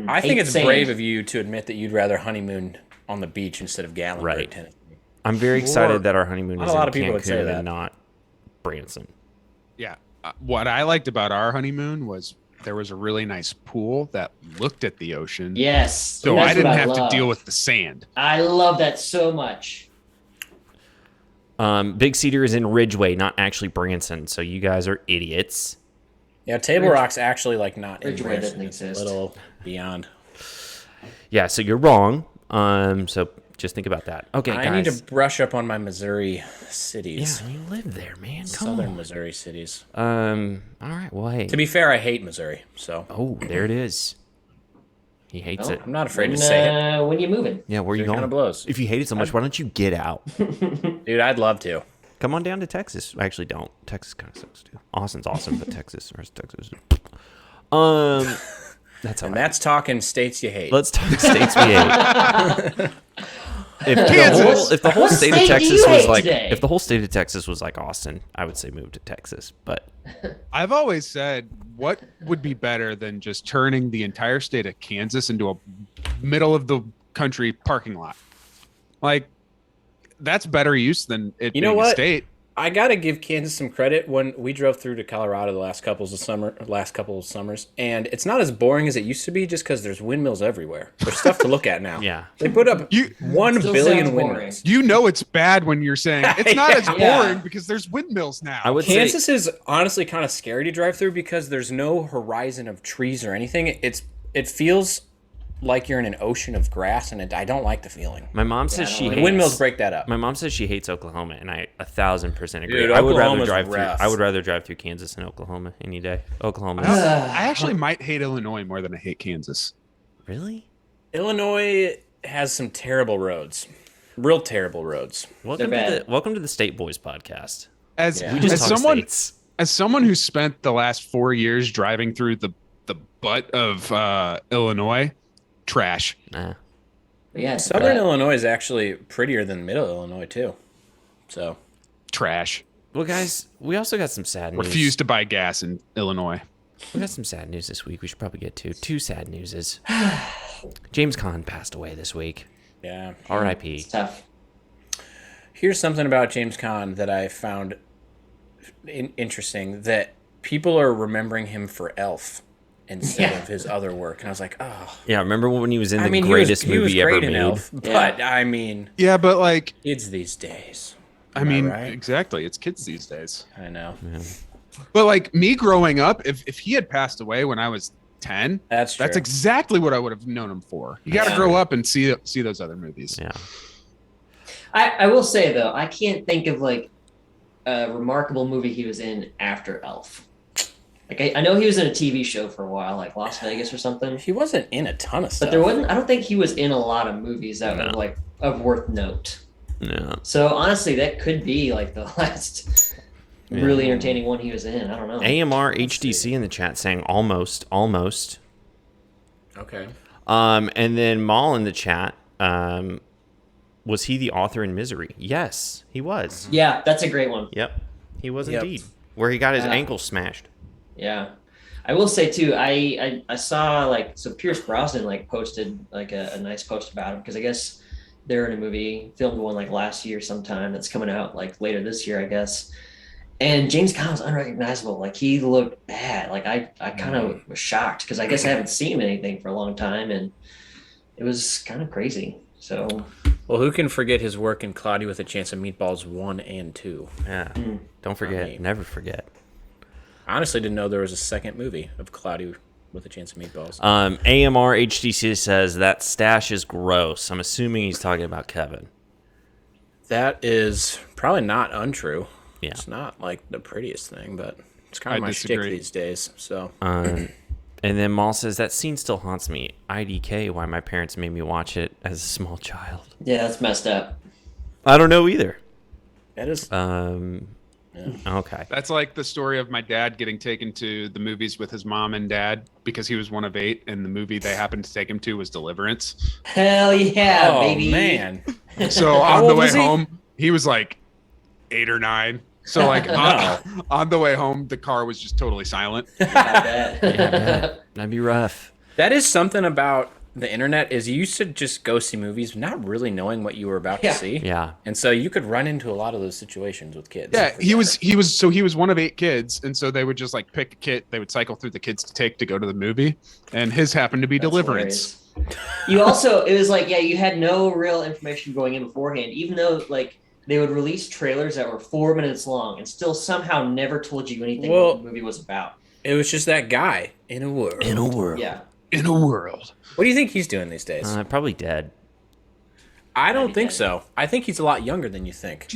I think Hate it's sand. brave of you to admit that you'd rather honeymoon on the beach instead of Gatlinburg, Right. Tennessee. I'm very excited that our honeymoon Not is a lot in of people would say Cancun that. and not Branson. Yeah. What I liked about our honeymoon was there was a really nice pool that looked at the ocean. Yes. So that's I didn't what have love. to deal with the sand. I love that so much. Big Cedar is in Ridgeway, not actually Branson. So you guys are idiots. Yeah, Table Rock's actually like not in Ridgeway Branson. doesn't It's a exist. little beyond. Yeah, so you're wrong. So just think about that. Okay, I guys. need to brush up on my Missouri Yeah, cities. you live there, man. Come Southern on. Missouri cities. All right. Well, hey. To be fair, I hate Missouri, so Oh, there it is. He hates Oh. it. I'm not afraid to say it. When you moving? Yeah, where are you It going? kind of blows. If you hate it so much, why don't you get out? Dude, I'd love to. Come on down to Texas. Actually, don't. Texas kind of sucks too. Austin's awesome, but Texas, or Texas. That's all And right. that's talking states you hate. Let's talk states we hate. Kansas. If the whole What state of state do Texas you was hate like, today? if the whole state of Texas was like Austin, I would say move to Texas. But I've always said, what would be better than just turning the entire state of Kansas into a middle of the country parking lot? Like, that's better use than it You being know a what? state. I gotta give Kansas some credit. When we drove through to Colorado the last couple of summers, and it's not as boring as it used to be, just because there's windmills everywhere. There's stuff to look at now. yeah, They put up You 1 Still billion sounds boring. windmills. you know it's bad when you're saying it's not as Yeah. boring because there's windmills now. I would say Kansas is honestly kind of scary to drive through because there's no horizon of trees or anything. It feels like you're in an ocean of grass, and I don't like the feeling. my mom says I she don't The hates windmills break that up. My mom says she hates Oklahoma, and I 1,000% agree. Dude, I would rather Oklahoma's drive through. rough. I would rather drive through Kansas than Oklahoma any day. Oklahoma, I actually might hate Illinois more than I hate Kansas. really? Illinois has some terrible roads, real terrible roads. Welcome bad. to the State Boys podcast. As Yeah. We just as talk someone states. as someone who spent the last 4 years driving through the butt of Illinois, trash. Nah. But yeah, Southern Illinois is actually prettier than Middle Illinois too. So Trash. Well, guys, we also got some sad news. Refuse to buy gas in Illinois. We got some sad news this week. We should probably get to two sad newses. James Caan passed away this week. yeah, R.I.P. it's tough. here's something about James Caan that I found interesting. That people are remembering him for Elf instead Yeah. of his other work, and I was like, oh. Yeah, remember when he was in I the mean, greatest he was movie ever great in made? Elf, but I mean, Yeah, but like, kids these days. I Am mean, right? exactly. It's kids these days. I know. But like me growing up, if he had passed away when I was 10, That's true. that's exactly what I would have known him for. You got to Yeah. grow up and see those other movies. Yeah. I will say though, I can't think of like a remarkable movie he was in after Elf. Like I know he was in a TV show for a while, like Las Vegas or something. He wasn't in a ton of stuff. But there wasn't. I don't think he was in a lot of movies that were like of worth note. Yeah. So honestly, that could be like the last really entertaining one he was in. I don't know. AMR HDC in the chat saying almost. Okay. And then Maul in the chat, was he the author in Misery? Yes, he was. Yeah, that's a great one. Yep, he was Yep. indeed. Where he got his Yeah. ankle smashed. Yeah, I will say too. I saw like so Pierce Brosnan like posted like a nice post about him because I guess they're in a movie, filmed one like last year sometime that's coming out like later this year, I guess. And James Caan was unrecognizable. Like he looked bad. Like I kind of was shocked because I guess I haven't seen him in anything for a long time, and it was kind of crazy. So Well, who can forget his work in Cloudy with a Chance of Meatballs 1 and 2? Yeah. Don't forget. mean- Never forget. I honestly didn't know there was a second movie of Cloudy with a Chance of Meatballs. AMR HDC says that stash is gross. I'm assuming he's talking about Kevin. That is probably not untrue. Yeah. It's not like the prettiest thing, but it's kind of I my disagree. shtick these days. So And then Maul says that scene still haunts me. IDK, why my parents made me watch it as a small child. yeah, that's messed up. I don't know either. that is Okay. That's like the story of my dad getting taken to the movies with his mom and dad because he was one of 8, and the movie they happened to take him to was Deliverance. Hell yeah, oh baby! man. So How on the old way was he? home, he was like 8 or 9. So like on the way home, the car was just totally silent. I bet. That'd be rough. That is something about the internet is you used to just go see movies not really knowing what you were about Yeah. to see. Yeah. And so you could run into a lot of those situations with kids. Yeah, he was one of 8 kids, and so they would just like pick a kid. They would cycle through the kids to take to go to the movie, and his happened to be That's Deliverance. hilarious. You also, it was like, yeah, you had no real information going in beforehand, even though like they would release trailers that were 4 minutes long and still somehow never told you anything Well- what the movie was about. It was just that guy in a world. In a world. Yeah. In a world. What do you think he's doing these days? Probably dead. I don't think so. I think he's a lot younger than you think.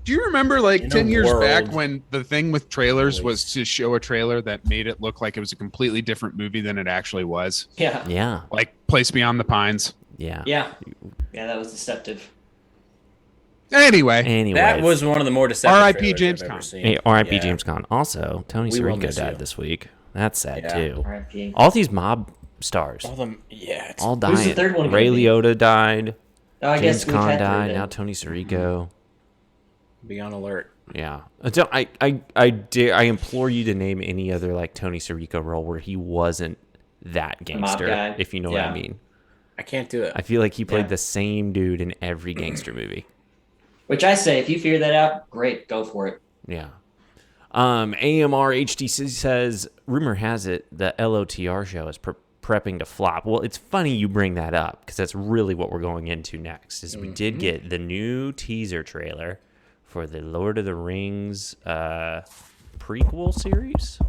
Do you remember like In a 10 years back world- when the thing with trailers Always. was to show a trailer that made it look like it was a completely different movie than it actually was? Yeah. Yeah. Like Place Beyond the Pines. Yeah. Yeah. Yeah, that was deceptive. Anyway, Anyways. That was one of the more deceptive R.I.P. trailers James I've ever Caan. seen. Hey, R.I.P. Yeah. James Caan. Also, Tony We will Sirico miss died you. this week. That's sad Yeah. too. R.I.P. All these mob stars, All them, yeah. It's, all died. Who's the third one gonna Ray be? Liotta died. Oh, I James guess we've Caan had three died. then. Now Tony Sirico. be on alert. Yeah. So I implore you to name any other like Tony Sirico role where he wasn't that gangster, guy. if you know what I Yeah. mean. I can't do it. I feel like he played Yeah. the same dude in every gangster movie. Which I say, if you figure that out, great, go for it. Yeah. AMR HTC says, rumor has it the LOTR show is prepping to flop. Well, it's funny you bring that up because that's really what we're going into next. Is we did get the new teaser trailer for the Lord of the Rings prequel series.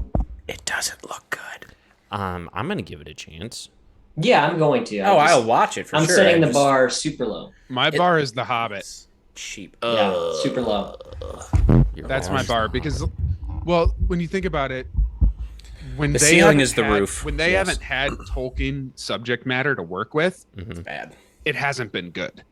It doesn't look good. I'm gonna give it a chance. Yeah, I'm going to. I'll watch it for I'm sure. setting I the just- bar super low. my bar is The Hobbit. cheap. Yeah, super low. That's my bar because, well, when you think about it, when The they ceiling haven't is the had- roof. When they Yes. haven't had Tolkien subject matter to work with, It's bad. it hasn't been good.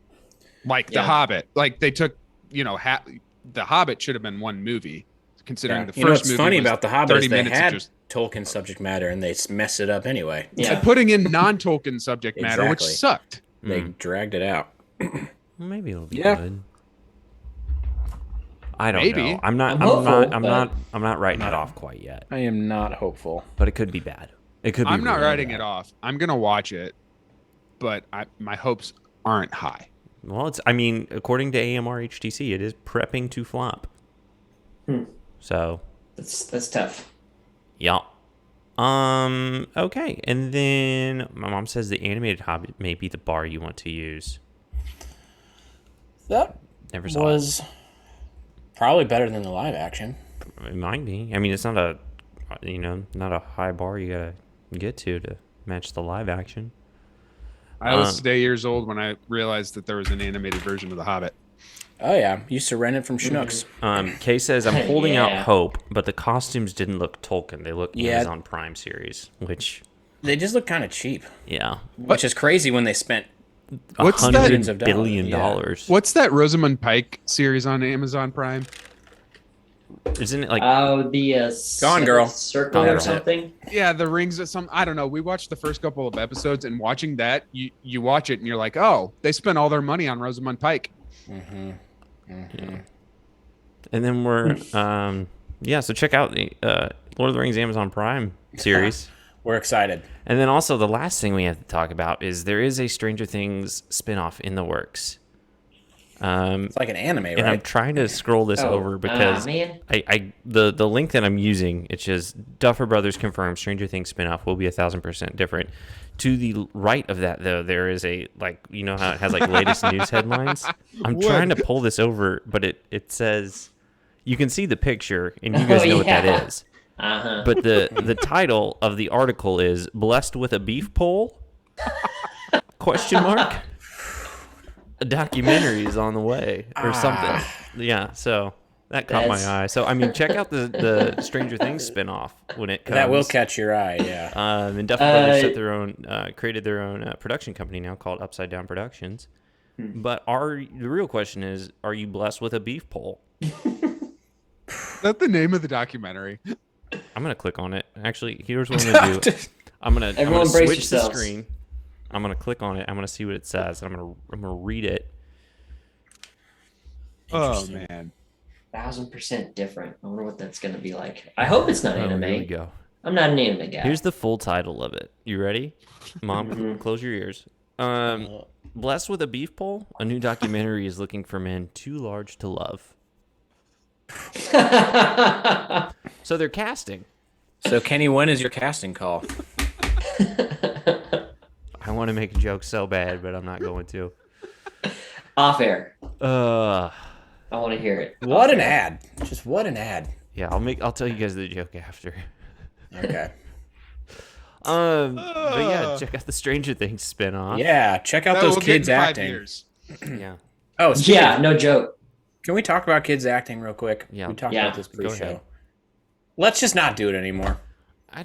Like The Yeah. Hobbit, like they took, The Hobbit should have been one movie, considering the You know first what's movie funny was about The Hobbit 30 is they minutes of had just Tolkien subject matter and they messed it up anyway. Yeah. putting in non-Tolkien subject matter, which Exactly. sucked. They dragged it out. Maybe it'll be Yeah. good. I don't Maybe. know. I'm not. I'm I'm, hopeful, not. I'm but- not. I'm not writing it off quite yet. I am not hopeful. But it could be bad. It could be. I'm not really writing bad. it off. I'm gonna watch it, but my hopes aren't high. Well, it's. I mean, according to AMR HTC, it is prepping to flop. So, That's tough. yeah. Okay, and then my mom says the animated Hobbit may be the bar you want to use. That Never saw was probably better than the live action. it. It might be. I mean, it's not a, not a high bar you gotta get to match the live action. I was today years old when I realized that there was an animated version of The Hobbit. Oh yeah, used to rent it from Schnucks. Kay says I'm holding out Yeah. hope, but the costumes didn't look Tolkien. They look Yeah. Amazon Prime series, which They just look kind of cheap, yeah, which is crazy when they spent. What's that? Millions of $100 billion. dollars, What's that Rosamund Pike series on Amazon Prime? Isn't it like Oh, the Gone Girl. Circle Gone or Girl. something. Yeah, the Rings of some. I don't know. We watched the first couple of episodes, and watching that, you watch it, and you're like, oh, they spent all their money on Rosamund Pike. and then we're so check out the Lord of the Rings Amazon Prime series. We're excited. And then also the last thing we have to talk about is there is a Stranger Things spinoff in the works. It's like an anime, And I'm right? trying to scroll this over because man. the link that I'm using, it's just Duffer Brothers confirmed Stranger Things spinoff will be 1,000% different. To the right of that, though, there is a how it has like latest news headlines. I'm trying to pull this over, but it says you can see the picture and you guys know what yeah. that is. Uh-huh. But the title of the article is "Blessed with a Beef Pole?" Question mark. A documentary is on the way or something. Yeah, so that caught my That's- eye. So I mean, check out the Stranger Things spinoff when it comes. That will catch your eye, yeah. And Duffer Brothers created their own production company now called Upside Down Productions. But the real question is, are you blessed with a beef pole? Is that the name of the documentary? I'm gonna click on it. Actually, here's what I'm gonna do. I'm gonna Everyone brace switch the yourselves. screen. I'm gonna click on it. I'm gonna see what it says. And I'm gonna read it. Oh man, 1,000% different. I wonder what that's gonna be like. I hope it's not Oh, anime. here we go. I'm not an anime guy. Here's the full title of it. You ready? Mom, close your ears. Blessed with a beef pole, a new documentary is looking for men too large to love. So they're casting. So Kenny, when is your casting call? I want to make a joke so bad, but I'm not going to. Off air. Uh, I want to hear it. What Off an air. ad! Just what an ad. yeah, I'll tell you guys the joke after. Okay. But yeah, check out the Stranger Things spinoff. Yeah, check out That those will get kids in 5 acting. years. Yeah. Oh, Yeah, no joke. Can we talk about kids acting real quick? Yeah. We talked Yeah. about this Go pre-show. ahead. Let's just not do it anymore.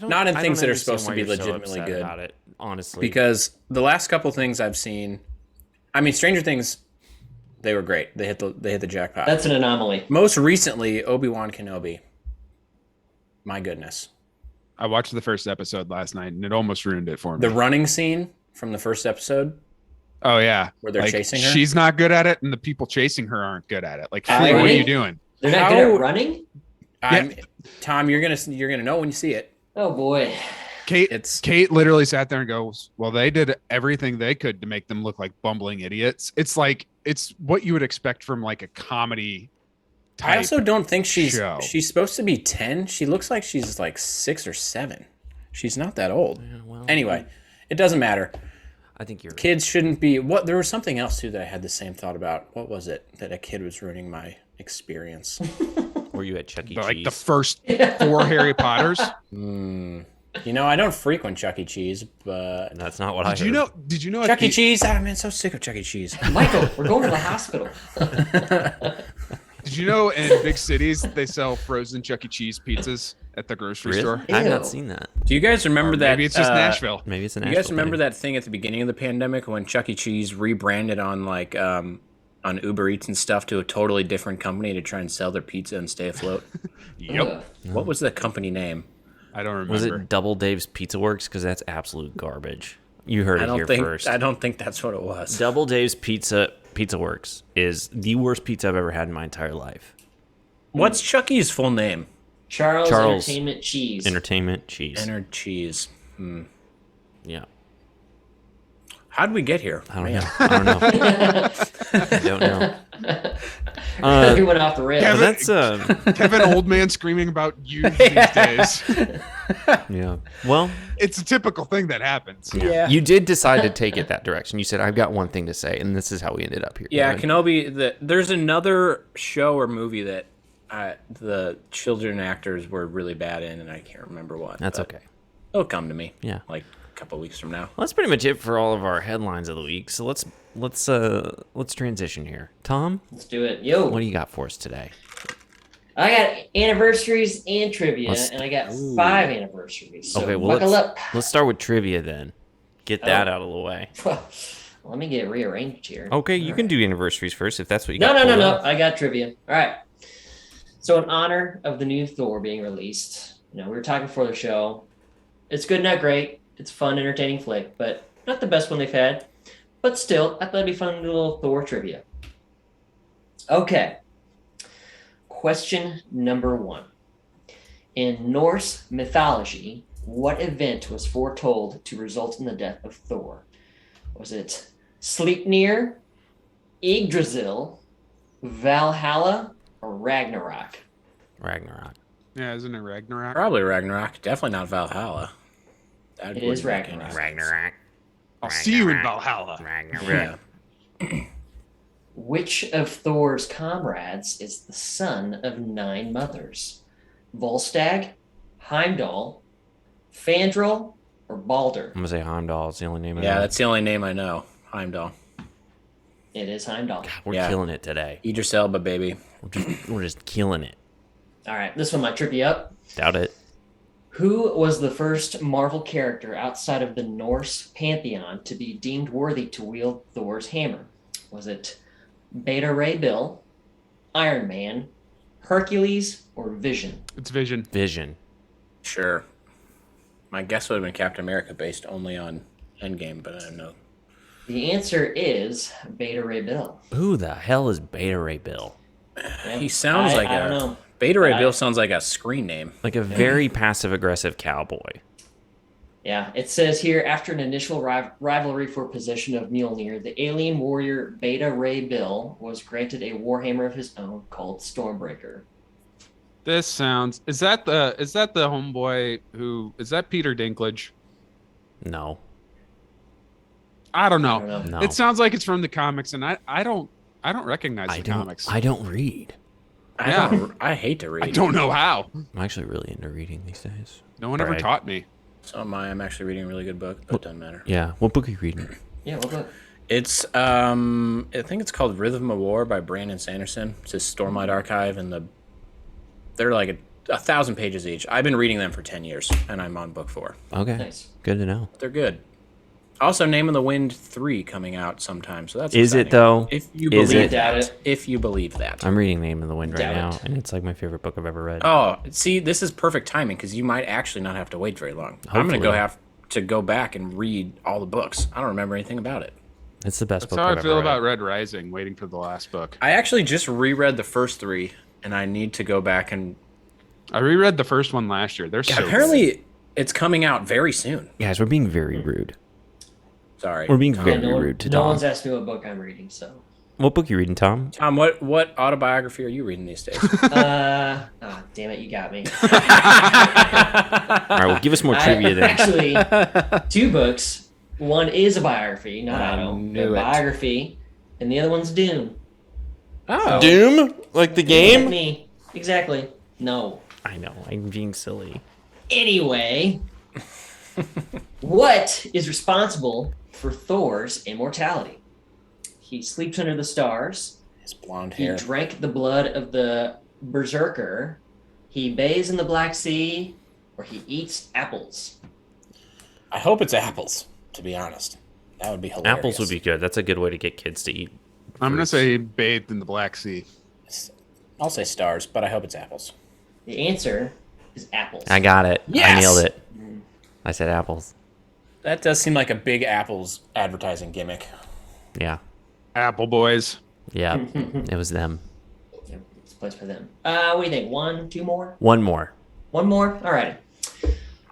Not in I things don't that are understand supposed to why be you're so legitimately upset good. about it, honestly. Because the last couple things I've seen, I mean, Stranger Things, they were great. They hit the jackpot. That's an anomaly. Most recently, Obi-Wan Kenobi. My goodness. I watched the first episode last night, and it almost ruined it for me. The running scene from the first episode. Oh yeah, Where they're chasing her? She's not good at it, and the people chasing her aren't good at it. Like, I- what are you doing? They're not good at running? Tom, you're gonna know when you see it. Oh boy. Kate literally sat there and goes, "Well, they did everything they could to make them look like bumbling idiots." It's like it's what you would expect from like a comedy type. I also don't think she's show. supposed to be 10. She looks like she's like 6 or 7. She's not that old. Yeah, well, Anyway, it doesn't matter. I think you're Kids shouldn't be. What? There was something else too that I had the same thought about. What was it that a kid was ruining my experience? Were you at Chuck E. Like Cheese? the first 4 Harry Potters. You know, I don't frequent Chuck E. Cheese, but That's not what I heard. Did you know? Chuck E. Cheese. Ah, man, so sick of Chuck E. Cheese. Michael, we're going to the hospital. Did you know in big cities they sell frozen Chuck E. Cheese pizzas at the grocery Really? store? I've Ew. not seen that. Do you guys remember that? Maybe it's just Nashville. Maybe it's an. You guys remember that thing at the beginning of the pandemic when Chuck E. Cheese rebranded on like on Uber Eats and stuff to a totally different company to try and sell their pizza and stay afloat? Yep. Ugh. What was the company name? I don't remember. Was it Double Dave's Pizza Works? Because that's absolute garbage. You heard it here first. I don't think that's what it was. Double Dave's Pizza Works is the worst pizza I've ever had in my entire life. What's Chuck E.'s full name? Charles Charles. Entertainment Cheese. Entertainment cheese. Enter Cheese. Yeah. How'd we get here? I don't know. I don't know. I don't know. We went off the rails. But that's Kevin Oldman screaming about you these days. yeah. Well, It's a typical thing that happens. Yeah. you did decide to take it that direction. You said, "I've got one thing to say," and this is how we ended up here. Yeah, Kevin. Kenobi. There's another show or movie that the children actors were really bad in, and I can't remember what. That's but okay. It'll come to me. Yeah. Like a couple weeks from now. Well, that's pretty much it for all of our headlines of the week. So let's transition here. Tom, Let's do it. Yo. what do you got for us today? I got anniversaries and trivia, Let's- and I got 5 anniversaries. So Okay, well buckle up. let's start with trivia then. Get that out of the way. Let me get rearranged here. Okay, you can do anniversaries first if that's what you No, got. no, no, pulled no. up. I got trivia. All right. So in honor of the new Thor being released, we were talking before the show. It's good, not great. It's a fun, entertaining flick, but not the best one they've had. But still, I thought it'd be fun to do a little Thor trivia. Okay. Question number 1. In Norse mythology, what event was foretold to result in the death of Thor? Was it Sleipnir, Yggdrasil, Valhalla, or Ragnarok? Ragnarok. Yeah, isn't it Ragnarok? Probably Ragnarok. Definitely not Valhalla. That It wouldn't is make any Ragnarok. sense. Ragnarok. I'll see you in Valhalla. Ragnarok. Yeah. Which of Thor's comrades is the son of 9 mothers? Volstagg, Heimdall, Fandral, or Balder? I'm gonna say Heimdall. It's the only name I Yeah, know. that's the only name I know. Heimdall. It is Heimdall. We're Yeah. killing it today. Idris Elba, baby. We're just killing it. All right, this one might trip you up. Doubt it. Who was the first Marvel character outside of the Norse pantheon to be deemed worthy to wield Thor's hammer? Was it Beta Ray Bill, Iron Man, Hercules, or Vision? It's Vision. Vision. Sure. My guess would have been Captain America based only on Endgame, but I don't know. The answer is Beta Ray Bill. Who the hell is Beta Ray Bill? Yeah, He sounds like I don't know. Beta Ray I- Bill sounds like a screen name. Like a very passive aggressive cowboy. Yeah, it says here after an initial rivalry for possession of Mjolnir, the alien warrior Beta Ray Bill was granted a warhammer of his own called Stormbreaker. This sounds. Is that the homeboy who is that Peter Dinklage? No. I don't know. I don't know. No. It sounds like it's from the comics, and I don't recognize the comics. I don't read. I hate to read. I don't know how. I'm actually really into reading these days. No one ever Brag. taught me. So am I. I'm actually reading a really good book, but it doesn't matter. Yeah. What book are you reading? Yeah, well, look. It's I think it's called Rhythm of War by Brandon Sanderson. It's his Stormlight archive, and they're like 1,000 pages each. I've been reading them for 10 years, and I'm on book 4. Okay. Nice. Good to know. They're good. Also, Name of the Wind 3 coming out sometime, so that's Is exciting. it though? If you Is believe it? Doubt that. it. If you believe that. I'm reading Name of the Wind right Doubt now, it. and it's like my favorite book I've ever read. Oh, see, this is perfect timing because you might actually not have to wait very long. I'm gonna Hopefully. have to go back and read all the books. I don't remember anything about it. It's the best That's book how I've I feel ever about read. Red Rising, waiting for the last book. I actually just reread the first 3, and I need to go back and. I reread the first one last year. They're Yeah, so good. apparently, it's coming out very soon. Guys, we're being very rude. Sorry, We're being Tom. very no, rude to no Tom. one's asked me what book I'm reading, so. What book you reading, Tom? Tom, what autobiography are you reading these days? Damn it, you got me. All right, well, give us more trivia then. Actually, 2 books. One is a biography, not I auto. knew A it. biography, and the other one's Dune. Oh, Doom? Like the game? Me. Exactly. No. I know, I'm being silly. Anyway, what is responsible for Thor's immortality? He sleeps under the stars. his blonde He hair. drank the blood of the berserker. He bathes in the Black Sea, or he eats apples. I hope it's apples. To be honest, that would be hilarious. Apples would be good. That's a good way to get kids to eat. I'm gonna fruits. say bathed in the Black Sea. I'll say stars, but I hope it's apples. The answer is apples. I got it. I Yes! nailed it. I said apples. That does seem like a big apples advertising gimmick. Yeah. Apple Boys. Yeah. It was them. Yep, it's a place for them. What do you think? 1, 2 more? One more. One more? All right.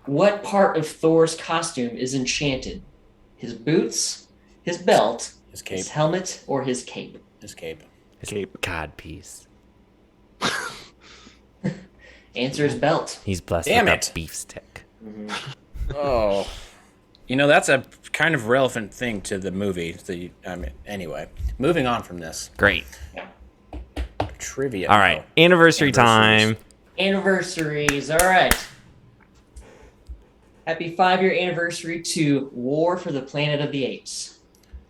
What part of Thor's costume is enchanted? His boots, his belt, His cape. his helmet, or his cape? His cape. His Cape. God piece. Answer is belt. He's blessed Damn with it. a beef stick. Oh. You know, that's a kind of relevant thing to the movie. Anyway, moving on from this. Great. Yeah. Trivia. All right. Anniversary time. Anniversaries. All right. Happy 5-year anniversary to War for the Planet of the Apes.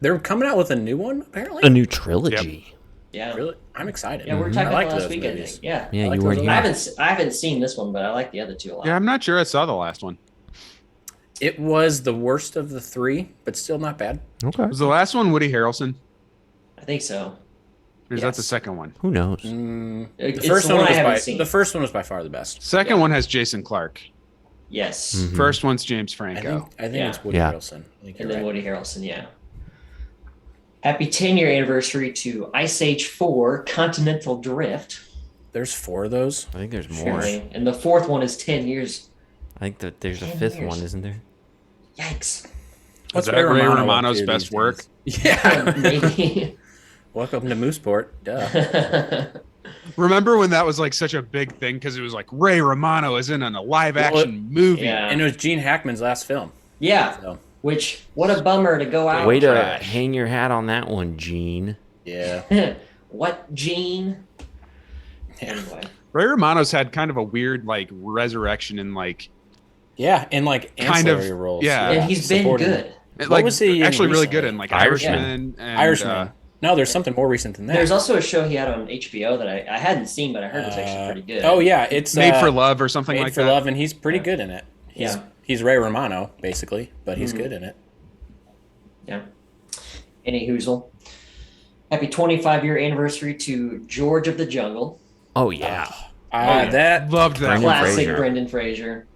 They're coming out with a new one, apparently? A new trilogy. Yeah. Really? I'm excited. Yeah, we were I talking liked about last those week, I movies. think. Yeah. Yeah, I like you weren't those here. I haven't seen this one, but I like the other 2 a lot. Yeah, I'm not sure I saw the last one. It was the worst of the 3, but still not bad. Okay. Was the last one Woody Harrelson? I think so. Or is that Yes. the second one? Who knows? The It's first the one one I was haven't by seen. the first one was by far the best. Second Yeah. one has Jason Clark. Yes. Mhm. First one's James I Franco. think Yeah. it's Woody Yeah. Harrelson. I think And you're then right. Woody Harrelson, yeah. Happy 10-year anniversary to Ice Age 4 Continental Drift. There's 4 of those. I think there's more. Apparently. And the 4th one is 10 years. I think that there's a 10 fifth years. one, isn't there? Yikes. What's that Ray Romano up Romano's to best these work? days? Yeah. Maybe. Welcome to Mooseport. Duh. Remember when that was like such a big thing because it was like Ray Romano is in a live action movie. Yeah. And it was Gene Hackman's last film. Yeah. So, Which, what a bummer to go out. Way to trash. hang your hat on that one, Gene. yeah. What, Gene? Yeah. Anyway. Ray Romano's had kind of a weird like resurrection in like Yeah, in like Kind of, ancillary roles. yeah. And he's been supporting- good. like was he in actually really recently? good in like Irishman. Irishman. And, Irishman. No, there's something more recent than that. There's also a show he had on HBO that I hadn't seen, but I heard was actually pretty good. Oh yeah, it's Made for Love or something Made like for that. Love, and he's pretty good in it. Yeah. He's Ray Romano basically, but he's good in it. Yeah. Any hoozle. Happy 25-year anniversary to George of the Jungle. Oh, yeah. yeah. That Loved that. Brendan Classic Fraser. Brendan Fraser.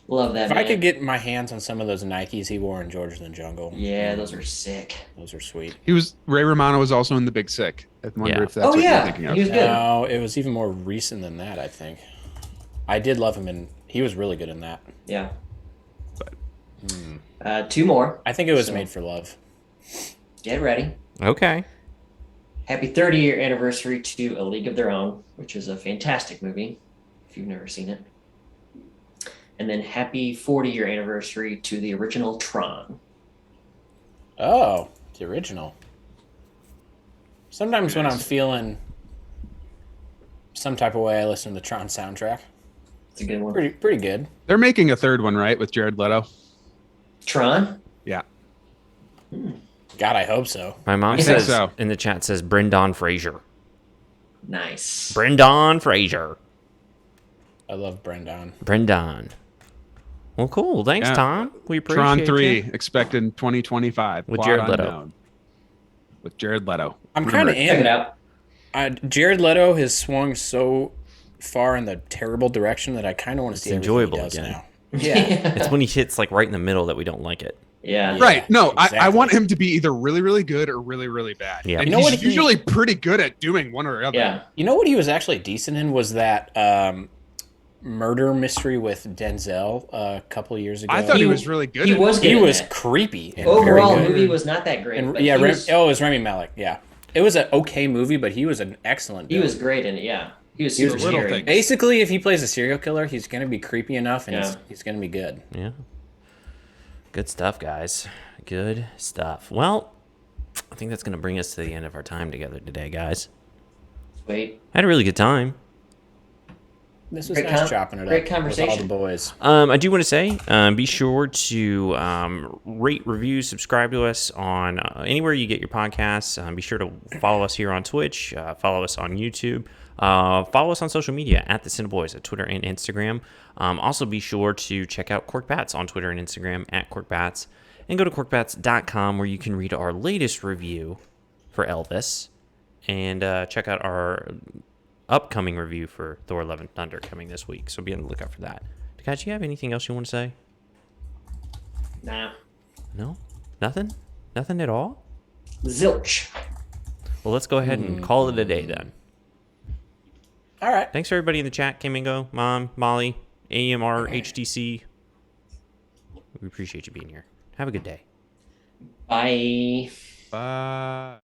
Love that if man. I could get my hands on some of those Nikes he wore in George in the Jungle. Yeah, those are sick. Those are sweet. He was Ray Romano was also in The Big Sick. I wonder Yeah. if that's Oh, what yeah. you're thinking of. He was good. No, it was even more recent than that, I think. I did love him, and he was really good in that. Yeah. 2 more. I think it was So- Made for Love. Get ready. Okay. Happy 30-year anniversary to A League of Their Own, which is a fantastic movie, if you've never seen it. And then happy 40-year anniversary to the original Tron. Oh, the original. Sometimes when I'm feeling some type of way, I listen to the Tron soundtrack. It's a good one. Pretty good. They're making a third one, right, with Jared Leto? Tron? Yeah. God, I hope so. My mom I think says so. in the chat says Brendan Fraser. Nice. Brendan Fraser. I love Brendan. Brendan. Well, cool. Thanks, Yeah. Tom. We appreciate Tron 3 you. expected in 2025 With Plot Jared Leto. unknown. With Jared Leto. I'm kind of Check it out. Jared Leto has swung so far in the terrible direction that I kind of want to see everything enjoyable he does again. now. Yeah. It's when he hits like right in the middle that we don't like it. Yeah. Right. No, I exactly. want him to be either really, really good or really, really bad. Yeah. And You know he's what he- usually pretty good at doing one or the other. Yeah. You know what he was actually decent in was that murder mystery with Denzel a couple years ago. I thought he He- was really good. He at was it. good. He in was that. creepy. And Overall, very the good. movie was not that great. And but yeah, he was, it was Rami Malek. Yeah, it was an okay movie, but he was an excellent. he villain. was great in it. Yeah. He was He was super a little scary. thing. Basically, if he plays a serial killer, he's going to be creepy enough, and Yeah. he's going to be good. Yeah. Good stuff, guys. Good stuff. Well, I think that's going to bring us to the end of our time together today, guys. Wait. I had a really good time. This was Great nice con- chopping it great up with all conversation. the boys. I do want to say, be sure to rate, review, subscribe to us on anywhere you get your podcasts. Be sure to follow us here on Twitch, follow us on YouTube, follow us on social media at the CineBoiz at Twitter and Instagram. Also, be sure to check out Cork Bats on Twitter and Instagram at Cork Bats, and go to corkbats.com where you can read our latest review for Elvis and check out our upcoming review for Thor: Love and Thunder coming this week. So be on the lookout for that. Guys, you have anything else you want to say? Nah. No? Nothing? Nothing at all? Zilch. Well, let's go ahead and call it a day then. All right. Thanks for everybody in the chat. Kamingo, Mom, Molly, AMR, HTC. We appreciate you being here. Have a good day. Bye. Bye.